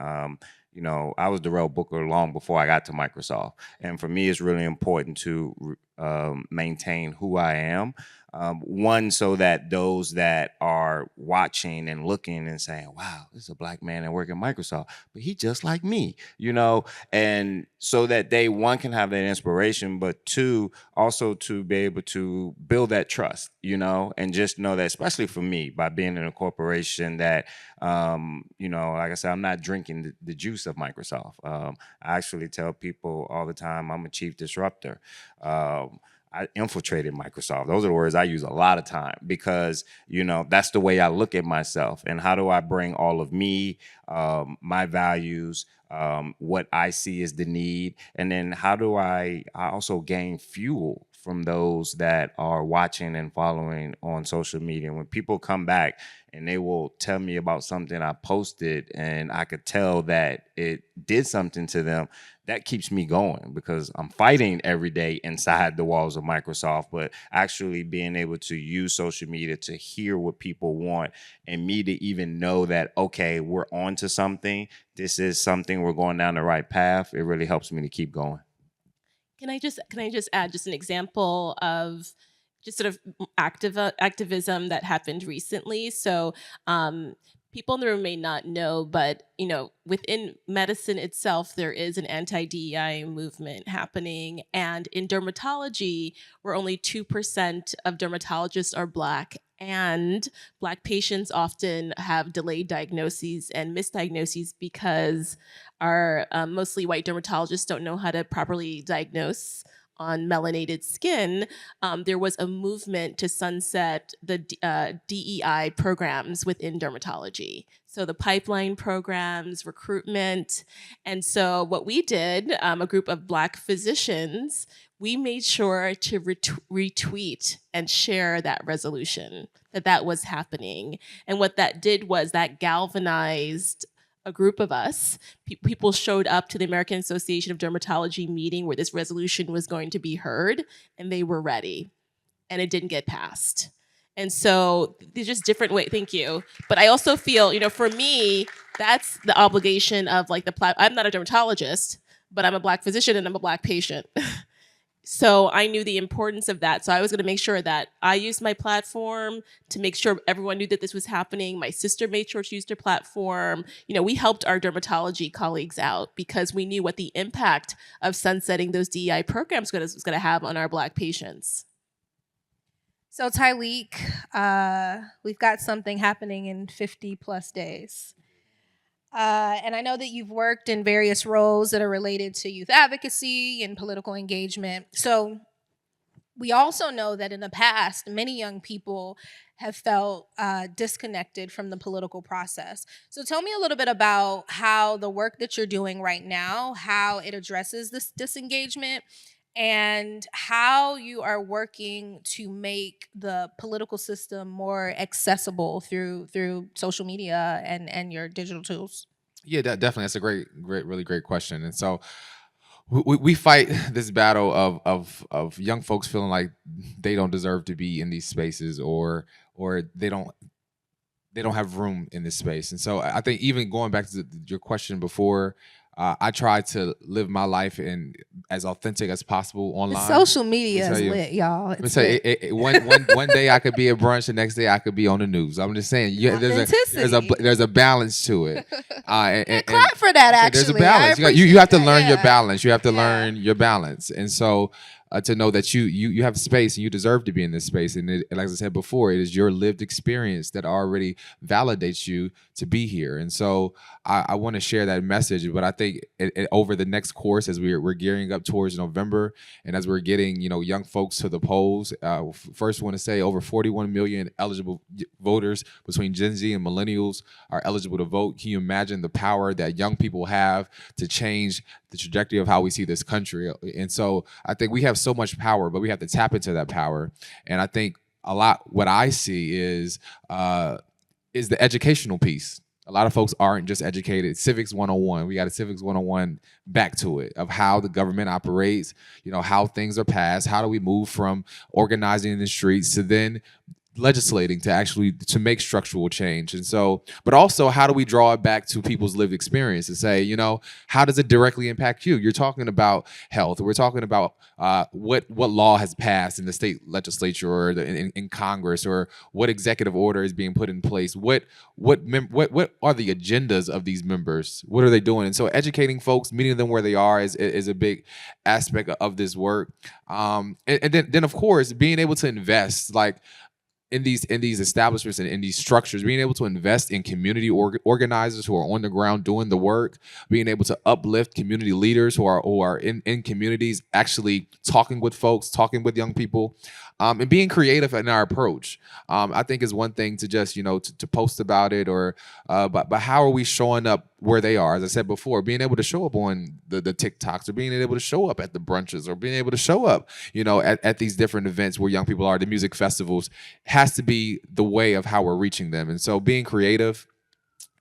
I was Darrell Booker long before I got to Microsoft. And for me, it's really important to maintain who I am One, so that those that are watching and looking and saying, wow, this is a black man that works at Microsoft, but he just like me, and so that they, one, can have that inspiration, but two, also to be able to build that trust, and just know that, especially for me, by being in a corporation that, like I said, I'm not drinking the juice of Microsoft. I actually tell people all the time, I'm a chief disruptor. I infiltrated Microsoft. Those are the words I use a lot of time because, that's the way I look at myself. And how do I bring all of me, my values, what I see as the need, and then how do I also gain fuel from those that are watching and following on social media. When people come back and they will tell me about something I posted and I could tell that it did something to them, that keeps me going because I'm fighting every day inside the walls of Microsoft, but actually being able to use social media to hear what people want and me to even know that, okay, we're on to something. This is something, we're going down the right path. It really helps me to keep going. Can I just add just an example of just sort of activism that happened recently? So people in the room may not know, but within medicine itself, there is an anti-DEI movement happening. And in dermatology, where only 2% of dermatologists are Black, and Black patients often have delayed diagnoses and misdiagnoses because our mostly white dermatologists don't know how to properly diagnose on melanated skin, there was a movement to sunset the DEI programs within dermatology. So the pipeline programs, recruitment. And so what we did, a group of Black physicians, we made sure to retweet and share that resolution, that was happening. And what that did was that galvanized a group of us. People showed up to the American Association of Dermatology meeting where this resolution was going to be heard, and they were ready, and it didn't get passed. And so there's just different ways. Thank you. But I also feel, for me, that's the obligation of I'm not a dermatologist, but I'm a Black physician and I'm a Black patient. So I knew the importance of that. So I was going to make sure that I used my platform to make sure everyone knew that this was happening. My sister made sure she used her platform. We helped our dermatology colleagues out because we knew what the impact of sunsetting those DEI programs was going to have on our Black patients. So Tyleek, we've got something happening in 50 plus days. And I know that you've worked in various roles that are related to youth advocacy and political engagement. So we also know that in the past, many young people have felt disconnected from the political process. So tell me a little bit about how the work that you're doing right now, how it addresses this disengagement, and how you are working to make the political system more accessible through social media and your digital tools. Yeah, definitely. That's a really great question. And so we fight this battle of young folks feeling like they don't deserve to be in these spaces or they don't have room in this space. And so I think even going back to your question before, I try to live my life in as authentic as possible online. The social media is lit, y'all. Let me say, one day I could be at brunch, the next day I could be on the news. I'm just saying, there's a balance to it. And clap for that. Actually, there's a balance. You have to learn your balance. You have to learn your balance, and so. To know that you have space and you deserve to be in this space. And like I said before, it is your lived experience that already validates you to be here. And so I want to share that message. But I think over the next course, as we're gearing up towards November, and as we're getting young folks to the polls, first want to say over 41 million eligible voters between Gen Z and millennials are eligible to vote. Can you imagine the power that young people have to change the trajectory of how we see this country? And so I think we have so much power, but we have to tap into that power. And I think a lot what I see is the educational piece. A lot of folks aren't just educated. Civics 101. We got a Civics 101 back to it of how the government operates, how things are passed. How do we move from organizing in the streets to then legislating to make structural change. And so, but also, how do we draw it back to people's lived experience and say, how does it directly impact you? You're talking about health. We're talking about what law has passed in the state legislature or in Congress, or what executive order is being put in place. What are the agendas of these members? What are they doing? And so, educating folks, meeting them where they are, is a big aspect of this work. And then of course, being able to invest in these establishments and in these structures, being able to invest in community organizers who are on the ground doing the work, being able to uplift community leaders who are in communities, actually talking with folks, talking with young people, and being creative in our approach. I think is one thing to just to post about it, or but how are we showing up where they are? As I said before, being able to show up on the TikToks, or being able to show up at the brunches, or being able to show up at these different events where young people are, the music festivals, has to be the way of how we're reaching them. And so being creative,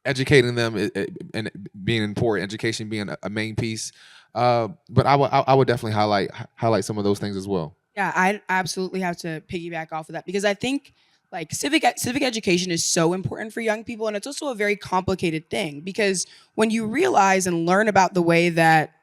educating them, and being important, education being a main piece. But I would definitely highlight some of those things as well. Yeah, I absolutely have to piggyback off of that, because I think civic education is so important for young people, and it's also a very complicated thing, because when you realize and learn about the way that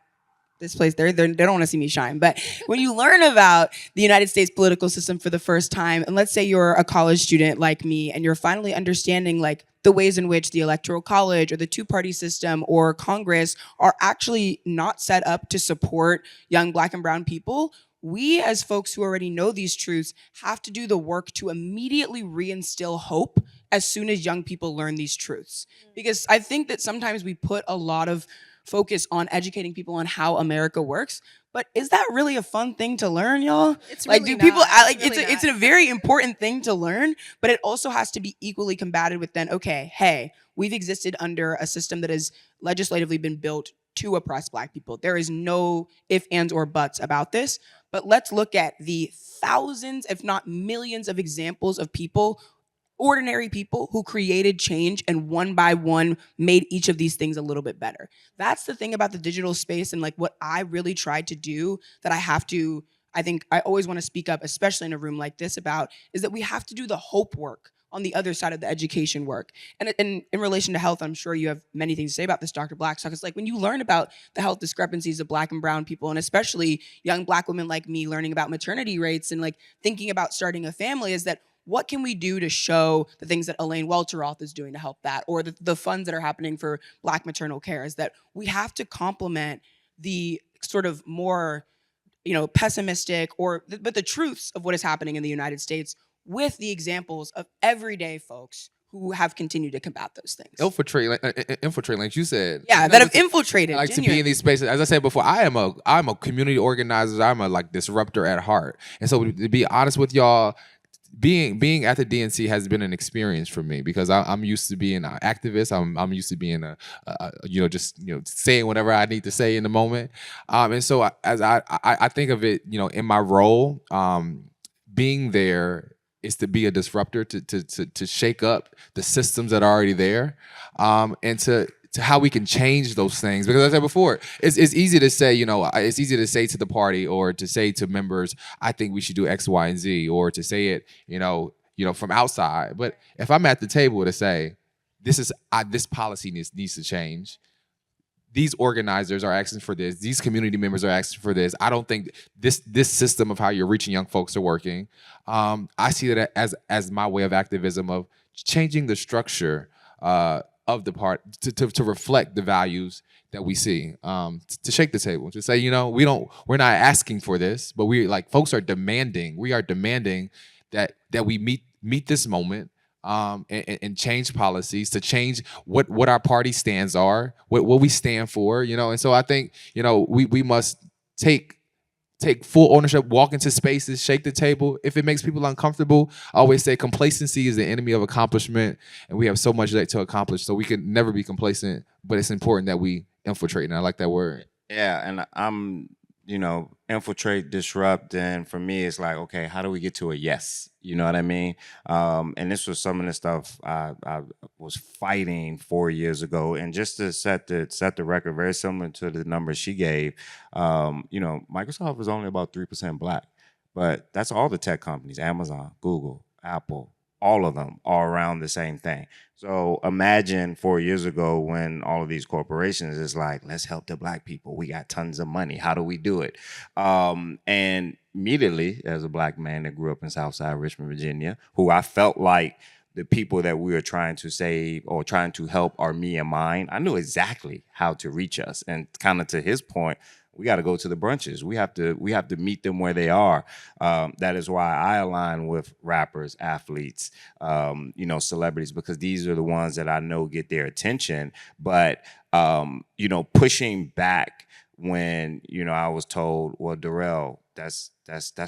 this place, they don't want to see me shine, but when you learn about the United States political system for the first time, and let's say you're a college student like me, and you're finally understanding the ways in which the Electoral College or the two-party system or Congress are actually not set up to support young Black and brown people, we as folks who already know these truths have to do the work to immediately reinstill hope as soon as young people learn these truths. Because I think that sometimes we put a lot of focus on educating people on how America works, but is that really a fun thing to learn, y'all? It's like, really do people not. it's a very important thing to learn, but it also has to be equally combated with then, okay, hey, we've existed under a system that has legislatively been built to oppress Black people. There is no ifs, ands, or buts about this. But let's look at the thousands, if not millions, of examples of people, ordinary people, who created change and one by one made each of these things a little bit better. That's the thing about the digital space, and what I really tried to do that I think I always want to speak up, especially in a room like this, about, is that we have to do the hope work on the other side of the education work. And in relation to health, I'm sure you have many things to say about this, Dr. Blackstock. It's when you learn about the health discrepancies of Black and brown people, and especially young Black women like me learning about maternity rates and thinking about starting a family, is that what can we do to show the things that Elaine Welteroth is doing to help that, or the funds that are happening for Black maternal care, is that we have to complement the sort of more pessimistic but the truths of what is happening in the United States with the examples of everyday folks who have continued to combat those things. Infiltrate, like you said. Yeah, that have infiltrated. To be in these spaces. As I said before, I'm a community organizer. I'm a disruptor at heart. And so, to be honest with y'all, being at the DNC has been an experience for me, because I'm used to being an activist. I'm used to being just saying whatever I need to say in the moment. And so as I think of it, in my role, being there is to be a disruptor, to shake up the systems that are already there, and to how we can change those things. Because as I said before, it's easy to say, it's easy to say to the party, or to say to members, I think we should do X, Y, and Z, or to say it, from outside. But if I'm at the table to say, this policy needs to change, these organizers are asking for this, these community members are asking for this, I don't think this system of how you're reaching young folks are working. I see that as my way of activism, of changing the structure of the part to reflect the values that we see, to shake the table, to say, we're not asking for this, but folks are demanding, we are demanding that we meet this moment, and change policies, to change what our party stands are, what we stand for, and so I think, we must take full ownership, walk into spaces, shake the table. If it makes people uncomfortable, I always say complacency is the enemy of accomplishment, and we have so much to accomplish, so we can never be complacent, but it's important that we infiltrate, and I like that word. Yeah, and I'm, infiltrate, disrupt, and for me, it's okay, how do we get to a yes? You know what I mean? And this was some of the stuff I was fighting 4 years ago, and just to set the record, very similar to the numbers she gave. Microsoft is only about 3% Black, but that's all the tech companies: Amazon, Google, Apple, all of them are around the same thing. So imagine 4 years ago when all of these corporations is like, let's help the Black people. We got tons of money. How do we do it? And immediately, as a Black man that grew up in Southside Richmond, Virginia, who I felt like the people that we were trying to save or trying to help are me and mine, I knew exactly how to reach us. And kind of to his point, we got to go to the brunches. We have to meet them where they are. That is why I align with rappers, athletes, celebrities, because these are the ones that I know get their attention. But pushing back when I was told, well, Darrell, that's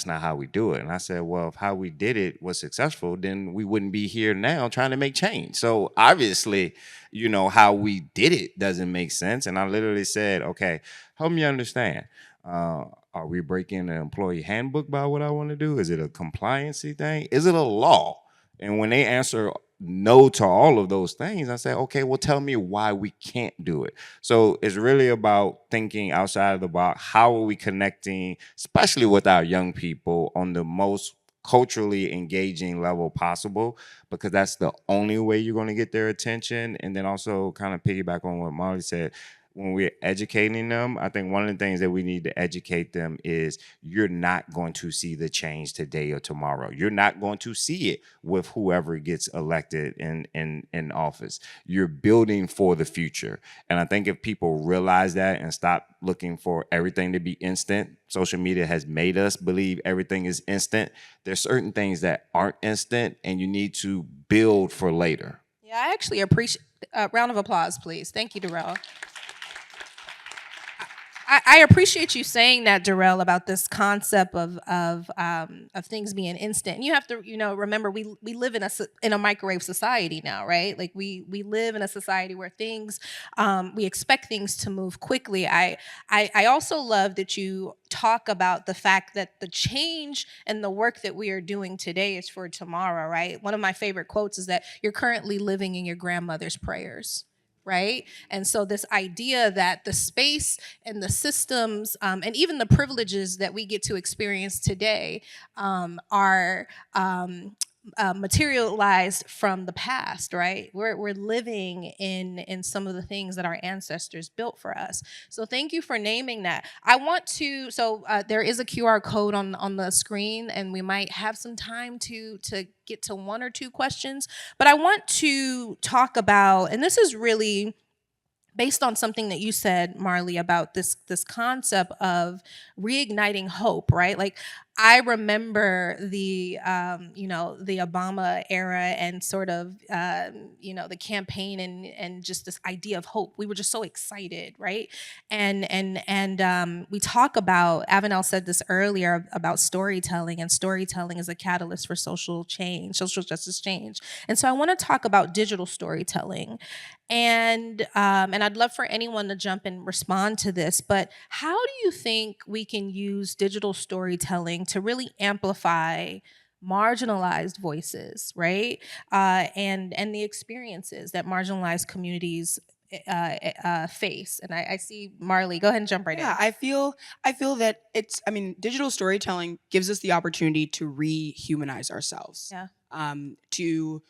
not how we do it. And I said, well, if how we did it was successful, then we wouldn't be here now trying to make change. So obviously, how we did it doesn't make sense. And I literally said, okay, help me understand. Are we breaking an employee handbook by what I want to do? Is it a compliancy thing? Is it a law? And when they answer no to all of those things, I say, okay, well, tell me why we can't do it. So it's really about thinking outside of the box. How are we connecting, especially with our young people, on the most culturally engaging level possible? Because that's the only way you're going to get their attention. And then also kind of piggyback on what Molly said, when we're educating them, I think one of the things that we need to educate them is you're not going to see the change today or tomorrow. You're not going to see it with whoever gets elected in office. You're building for the future. And I think if people realize that and stop looking for everything to be instant, social media has made us believe everything is instant. There's certain things that aren't instant, and you need to build for later. Yeah, I actually appreciate a round of applause, please. Thank you, Darrell. I appreciate you saying that, Darrell, about this concept of things being instant. And you have to, remember we live in a microwave society now, right? Like we live in a society where things we expect things to move quickly. I also love that you talk about the fact that the change and the work that we are doing today is for tomorrow, right? One of my favorite quotes is that you're currently living in your grandmother's prayers. Right? And so this idea that the space and the systems and even the privileges that we get to experience today are materialized from the past, right? We're living in some of the things that our ancestors built for us. So thank you for naming that. I want to, there is a QR code on the screen, and we might have some time to get to one or two questions, but I want to talk about, and this is really based on something that you said, Marley, about this concept of reigniting hope, right? Like I remember the Obama era and sort of the campaign and just this idea of hope. We were just so excited, right? And we talk about, Avenel said this earlier about storytelling, and storytelling is a catalyst for social change, social justice change. And so I want to talk about digital storytelling. And I'd love for anyone to jump and respond to this, but how do you think we can use digital storytelling to really amplify marginalized voices, right? And the experiences that marginalized communities face? And I see Marley, go ahead and jump right in. Yeah, I feel that digital storytelling gives us the opportunity to rehumanize ourselves. Yeah. To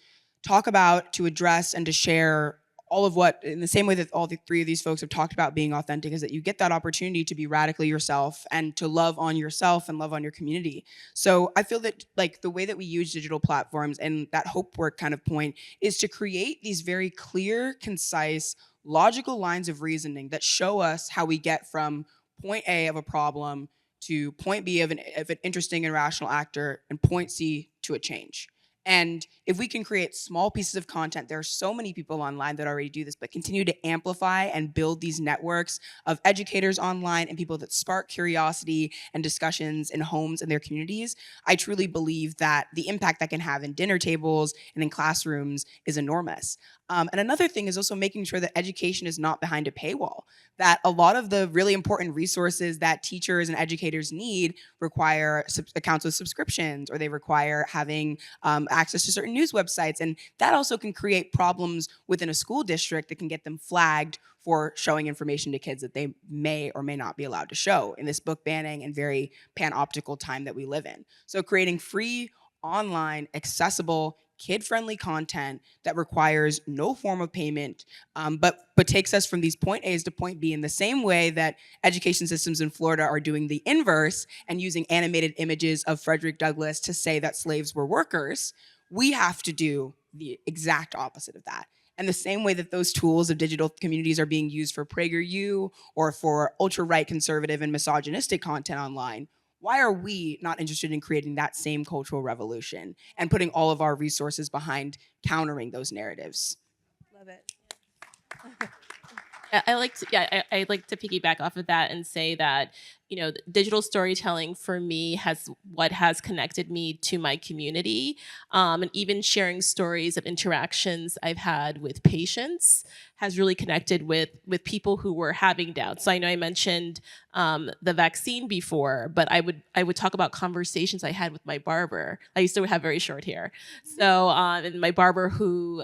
talk about, to address, and to share all of what, in the same way that all the three of these folks have talked about being authentic, is that you get that opportunity to be radically yourself and to love on yourself and love on your community. So I feel that like the way that we use digital platforms and that hope work kind of point is to create these very clear, concise, logical lines of reasoning that show us how we get from point A of a problem to point B of an interesting and rational actor and point C to a change. And if we can create small pieces of content, there are so many people online that already do this, but continue to amplify and build these networks of educators online and people that spark curiosity and discussions in homes and their communities, I truly believe that the impact that can have in dinner tables and in classrooms is enormous. And another thing is also making sure that education is not behind a paywall, that a lot of the really important resources that teachers and educators need require accounts with subscriptions, or they require having access to certain news websites. And that also can create problems within a school district that can get them flagged for showing information to kids that they may or may not be allowed to show in this book banning and very panoptical time that we live in. So creating free, online, accessible, kid-friendly content that requires no form of payment, but takes us from these point A's to point B in the same way that education systems in Florida are doing the inverse and using animated images of Frederick Douglass to say that slaves were workers. We have to do the exact opposite of that. And the same way that those tools of digital communities are being used for PragerU or for ultra-right conservative and misogynistic content online, why are we not interested in creating that same cultural revolution and putting all of our resources behind countering those narratives? Love it. I like to, I like to piggyback off of that and say that, digital storytelling for me has connected me to my community, and even sharing stories of interactions I've had with patients has really connected with people who were having doubts. So I know I mentioned the vaccine before, but I would talk about conversations I had with my barber. I used to have very short hair, so and my barber who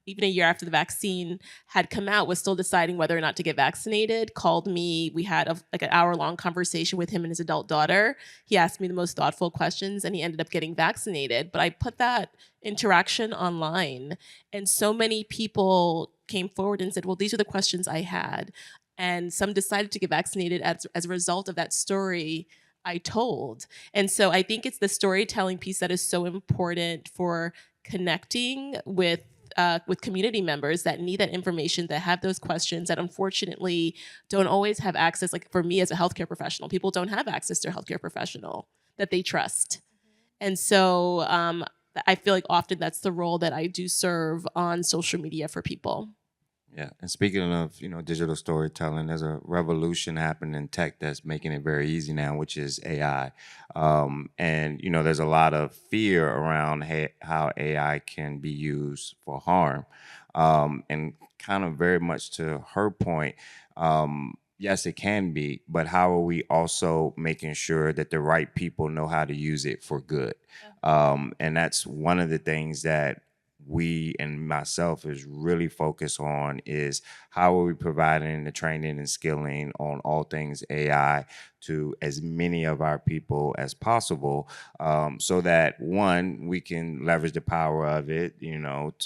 even a year after the vaccine had come out, was still deciding whether or not to get vaccinated, called me. We had an hour-long conversation with him and his adult daughter. He asked me the most thoughtful questions, and he ended up getting vaccinated. But I put that interaction online, and so many people came forward and said, well, these are the questions I had. And some decided to get vaccinated as a result of that story I told. And so I think it's the storytelling piece that is so important for connecting with community members that need that information, that have those questions, that unfortunately don't always have access. Like for me as a healthcare professional, people don't have access to a healthcare professional that they trust. And so I feel like often that's the role that I do serve on social media for people. Yeah, and speaking of, digital storytelling, there's a revolution happening in tech that's making it very easy now, which is AI. And, there's a lot of fear around how AI can be used for harm. And kind of very much to her point, yes, it can be, but how are we also making sure that the right people know how to use it for good? And that's one of the things that we and myself is really focused on, is how are we providing the training and skilling on all things AI to as many of our people as possible, so that one, we can leverage the power of it,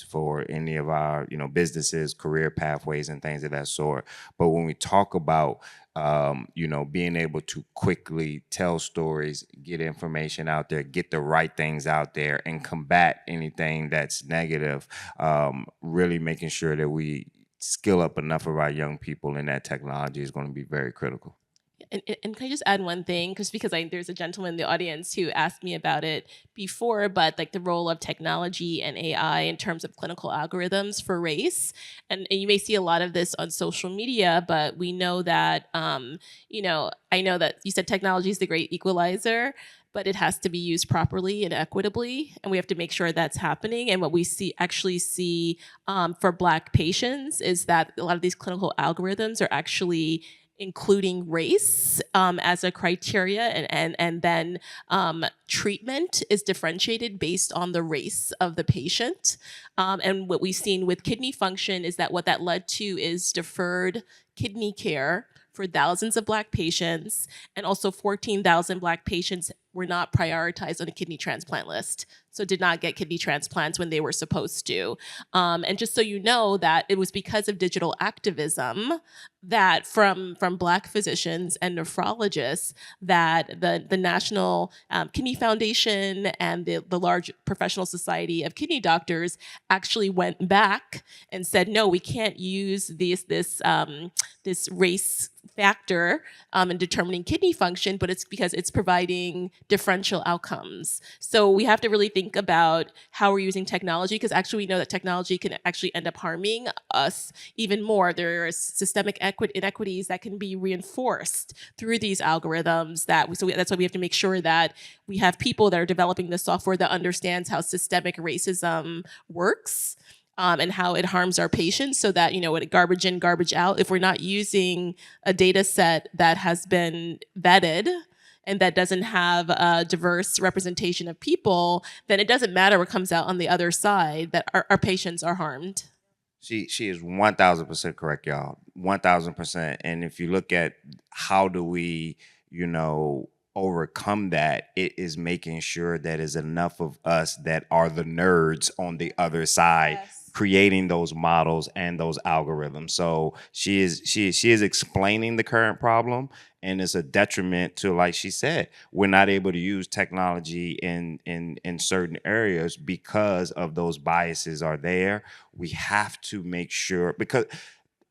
for any of our, businesses, career pathways and things of that sort. But when we talk about being able to quickly tell stories, get information out there, get the right things out there, and combat anything that's negative, really making sure that we skill up enough of our young people in that technology is going to be very critical. And can I just add one thing? Because there's a gentleman in the audience who asked me about it before, but like the role of technology and AI in terms of clinical algorithms for race. And you may see a lot of this on social media, but we know that, I know that you said technology is the great equalizer, but it has to be used properly and equitably, and we have to make sure that's happening. And what we actually see for Black patients is that a lot of these clinical algorithms are actually including race as a criteria, and then treatment is differentiated based on the race of the patient. And what we've seen with kidney function is that what that led to is deferred kidney care for thousands of Black patients, and also 14,000 Black patients were not prioritized on a kidney transplant list, so did not get kidney transplants when they were supposed to. And just so you know, that it was because of digital activism that from Black physicians and nephrologists that the National Kidney Foundation and the large professional society of kidney doctors actually went back and said, no, we can't use this race factor in determining kidney function, but it's because it's providing differential outcomes. So we have to really think about how we're using technology, because actually we know that technology can actually end up harming us even more. There are systemic inequities that can be reinforced through these algorithms. That's why we have to make sure that we have people that are developing the software that understands how systemic racism works. And how it harms our patients, so that, with garbage in, garbage out, if we're not using a data set that has been vetted and that doesn't have a diverse representation of people, then it doesn't matter what comes out on the other side, that our patients are harmed. She is 1,000% correct, y'all. 1,000%. And if you look at how do we, overcome that, it is making sure that there's enough of us that are the nerds on the other side, creating those models and those algorithms. So she is explaining the current problem, and it's a detriment to, like she said, we're not able to use technology in certain areas because of those biases are there. We have to make sure, because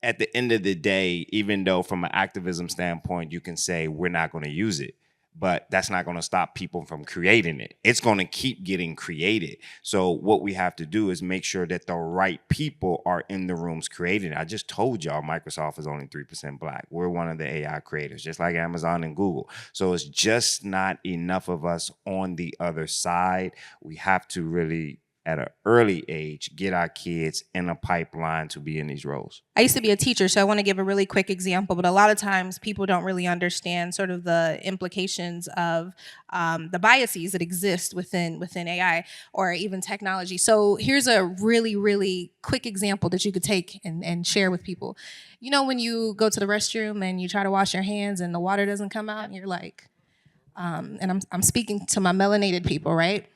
at the end of the day, even though from an activism standpoint, you can say we're not going to use it, but that's not going to stop people from creating it. It's going to keep getting created. So what we have to do is make sure that the right people are in the rooms creating it. I just told y'all Microsoft is only 3% Black. We're one of the AI creators, just like Amazon and Google. So it's just not enough of us on the other side. We have to really, at an early age, get our kids in a pipeline to be in these roles. I used to be a teacher, so I want to give a really quick example, but a lot of times people don't really understand sort of the implications of the biases that exist within AI or even technology. So here's a really, really quick example that you could take and share with people. You know, when you go to the restroom and you try to wash your hands and the water doesn't come out, and you're like, and I'm speaking to my melanated people, right?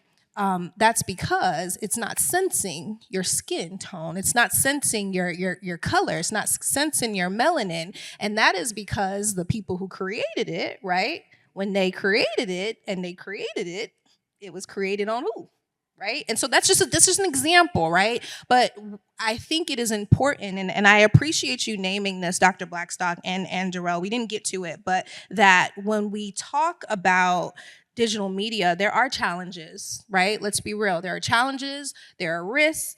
That's because it's not sensing your skin tone. It's not sensing your color. It's not sensing your melanin. And that is because the people who created it, right? When they created it, it was created on who? Right? And so that's just an example, right? But I think it is important, and I appreciate you naming this, Dr. Blackstock and Jarrell. We didn't get to it, but that when we talk about digital media, there are challenges, right? Let's be real. There are challenges, there are risks.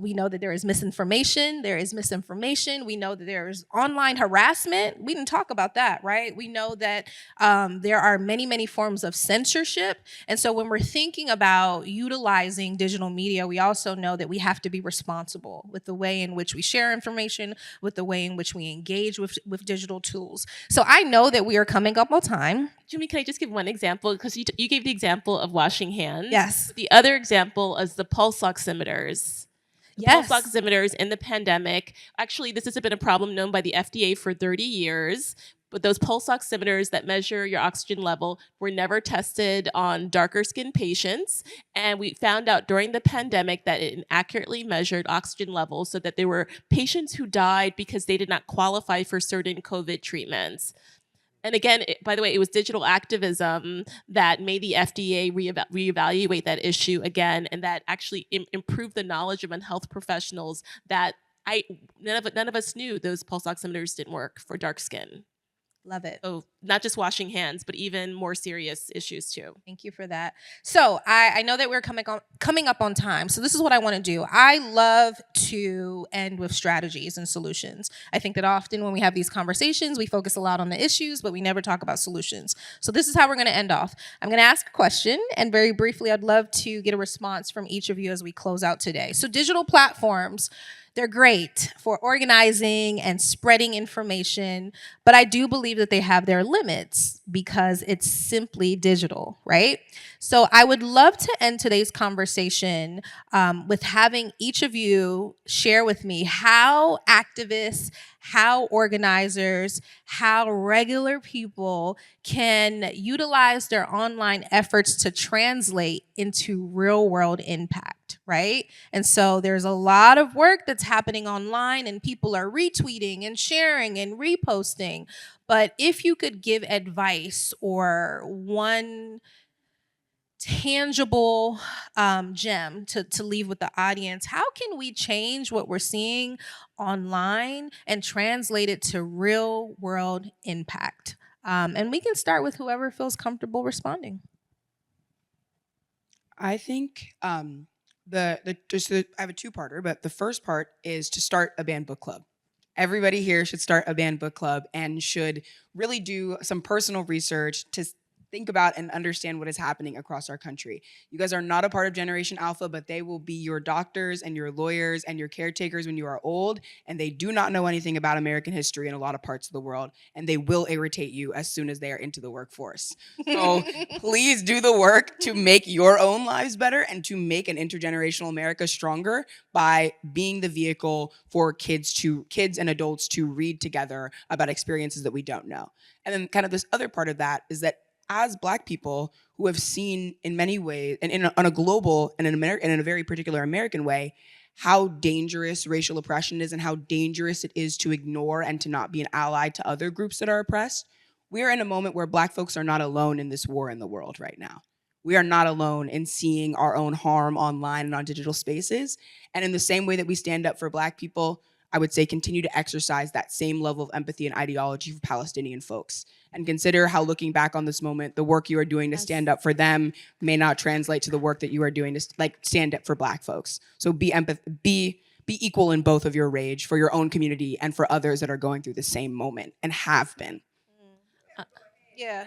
We know that there is misinformation. We know that there is online harassment. We didn't talk about that, right? We know that there are many, many forms of censorship. And so when we're thinking about utilizing digital media, we also know that we have to be responsible with the way in which we share information, with the way in which we engage with digital tools. So I know that we are coming up on time. Jimmy, can I just give one example? Because you gave the example of washing hands. Yes. The other example is the pulse oximeters. Yes. Pulse oximeters in the pandemic. Actually, this has been a problem known by the FDA for 30 years. But those pulse oximeters that measure your oxygen level were never tested on darker skinned patients. And we found out during the pandemic that it inaccurately measured oxygen levels, so that there were patients who died because they did not qualify for certain COVID treatments. And again, by the way, it was digital activism that made the FDA reevaluate that issue again, and that actually improved the knowledge of health professionals that none of us knew those pulse oximeters didn't work for dark skin. Love it. Oh, not just washing hands, but even more serious issues too. Thank you for that. So I know that we're coming up on time. So this is what I want to do. I love to end with strategies and solutions. I think that often when we have these conversations, we focus a lot on the issues, but we never talk about solutions. So this is how we're going to end off. I'm going to ask a question, and very briefly, I'd love to get a response from each of you as we close out today. So digital platforms, they're great for organizing and spreading information, but I do believe that they have their limits because it's simply digital, right? So I would love to end today's conversation with having each of you share with me how activists, how organizers, how regular people can utilize their online efforts to translate into real world impact, right? And so there's a lot of work that's happening online, and people are retweeting and sharing and reposting. But if you could give advice or one tangible gem to leave with the audience, how can we change what we're seeing online and translate it to real world impact? And we can start with whoever feels comfortable responding. I think I have a two-parter, but the first part is to start a banned book club. Everybody here should start a banned book club and should really do some personal research to think about and understand what is happening across our country. You guys are not a part of Generation Alpha, but they will be your doctors and your lawyers and your caretakers when you are old, and they do not know anything about American history in a lot of parts of the world, and they will irritate you as soon as they are into the workforce. So please do the work to make your own lives better and to make an intergenerational America stronger by being the vehicle for kids and adults to read together about experiences that we don't know. And then kind of this other part of that is that as Black people who have seen in many ways, and on a global and in a very particular American way, how dangerous racial oppression is and how dangerous it is to ignore and to not be an ally to other groups that are oppressed, we are in a moment where Black folks are not alone in this war in the world right now. We are not alone in seeing our own harm online and on digital spaces. And in the same way that we stand up for Black people, I would say continue to exercise that same level of empathy and ideology for Palestinian folks. And consider how, looking back on this moment, the work you are doing to stand up for them may not translate to the work that you are doing to stand up for Black folks. So be equal in both of your rage for your own community and for others that are going through the same moment and have been. Yeah.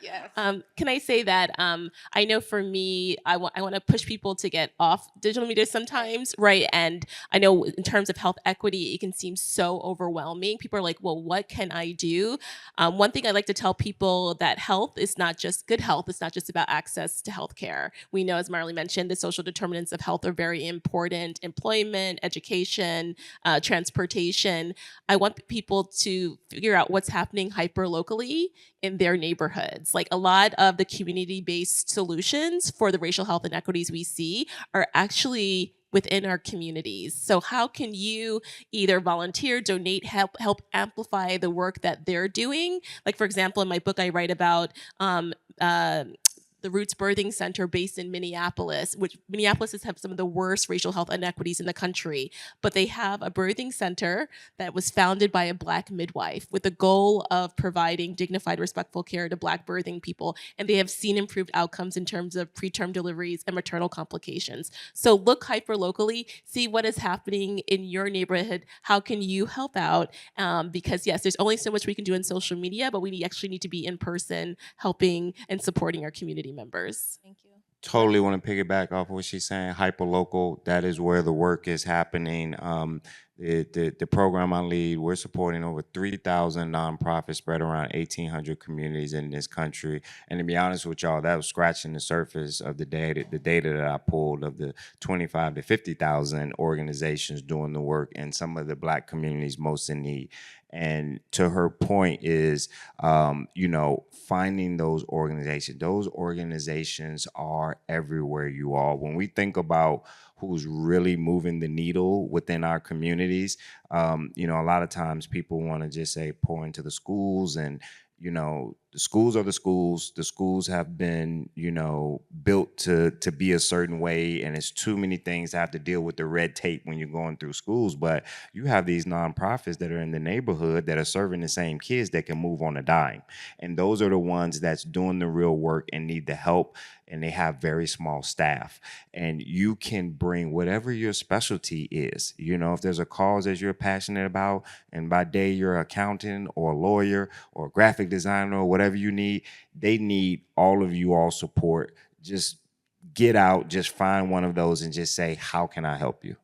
Yes. Can I say that I know for me, I want to push people to get off digital media sometimes, right? And I know in terms of health equity, it can seem so overwhelming. People are like, well, what can I do? One thing I like to tell people that health is not just good health. It's not just about access to healthcare. We know, as Marley mentioned, the social determinants of health are very important: employment, education, transportation. I want people to figure out what's happening hyper-locally in their neighborhoods. Like, a lot of the community-based solutions for the racial health inequities we see are actually within our communities. So how can you either volunteer, donate, help amplify the work that they're doing? Like, for example, in my book, I write about the Roots Birthing Center based in Minneapolis, which Minneapolis has some of the worst racial health inequities in the country, but they have a birthing center that was founded by a Black midwife with the goal of providing dignified, respectful care to Black birthing people, and they have seen improved outcomes in terms of preterm deliveries and maternal complications. So look hyper-locally, see what is happening in your neighborhood, how can you help out, because yes, there's only so much we can do in social media, but we actually need to be in person helping and supporting our community members. Thank you. Totally want to piggyback off what she's saying. Hyperlocal, that is where the work is happening. The program I lead, we're supporting over 3,000 nonprofits spread around 1,800 communities in this country. And to be honest with y'all, that was scratching the surface of the data that I pulled of the 25 to 50,000 organizations doing the work in some of the Black communities most in need. And to her point is, finding those organizations. Those organizations are everywhere, you all. When we think about who's really moving the needle within our communities, a lot of times people want to just say pour into the schools, and the schools are the schools. The schools have been, built to be a certain way, and it's too many things to have to deal with the red tape when you're going through schools. But you have these nonprofits that are in the neighborhood that are serving the same kids that can move on a dime. And those are the ones that's doing the real work and need the help, and they have very small staff. And you can bring whatever your specialty is. If there's a cause that you're passionate about, and by day you're an accountant or a lawyer or a graphic designer or whatever you need, they need all of you all support. Just get out, just find one of those and just say, how can I help you?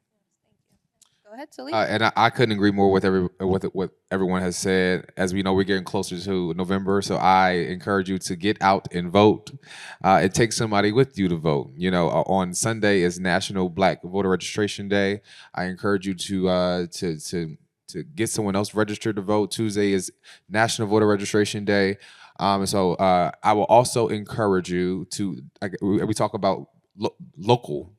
Go ahead, Salih. And I couldn't agree more with what everyone has said. As we know, we're getting closer to November, so I encourage you to get out and vote. It takes somebody with you to vote. On Sunday is National Black Voter Registration Day. I encourage you to get someone else registered to vote. Tuesday is National Voter Registration Day. So I will also encourage you to, we talk about local,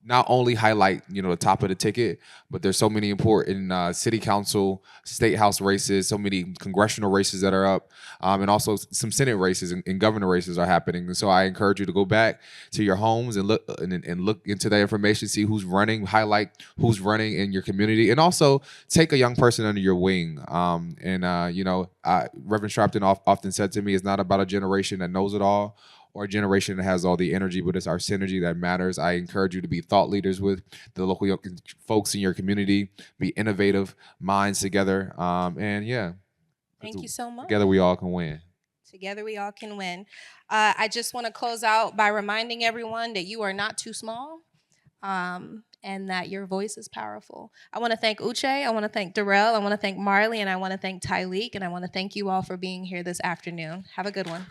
not only highlight, the top of the ticket, but there's so many important city council, state house races, so many congressional races that are up, and also some Senate races and governor races are happening. And so I encourage you to go back to your homes and look into that information, see who's running, highlight who's running in your community, and also take a young person under your wing. Reverend Sharpton often said to me, it's not about a generation that knows it all, or a generation that has all the energy, but it's our synergy that matters. I encourage you to be thought leaders with the local folks in your community, be innovative minds together, and yeah. Thank you so much. Together we all can win. Together we all can win. I just want to close out by reminding everyone that you are not too small, and that your voice is powerful. I want to thank Uche, I want to thank Darrell, I want to thank Marley, and I want to thank Tyleek, and I want to thank you all for being here this afternoon. Have a good one.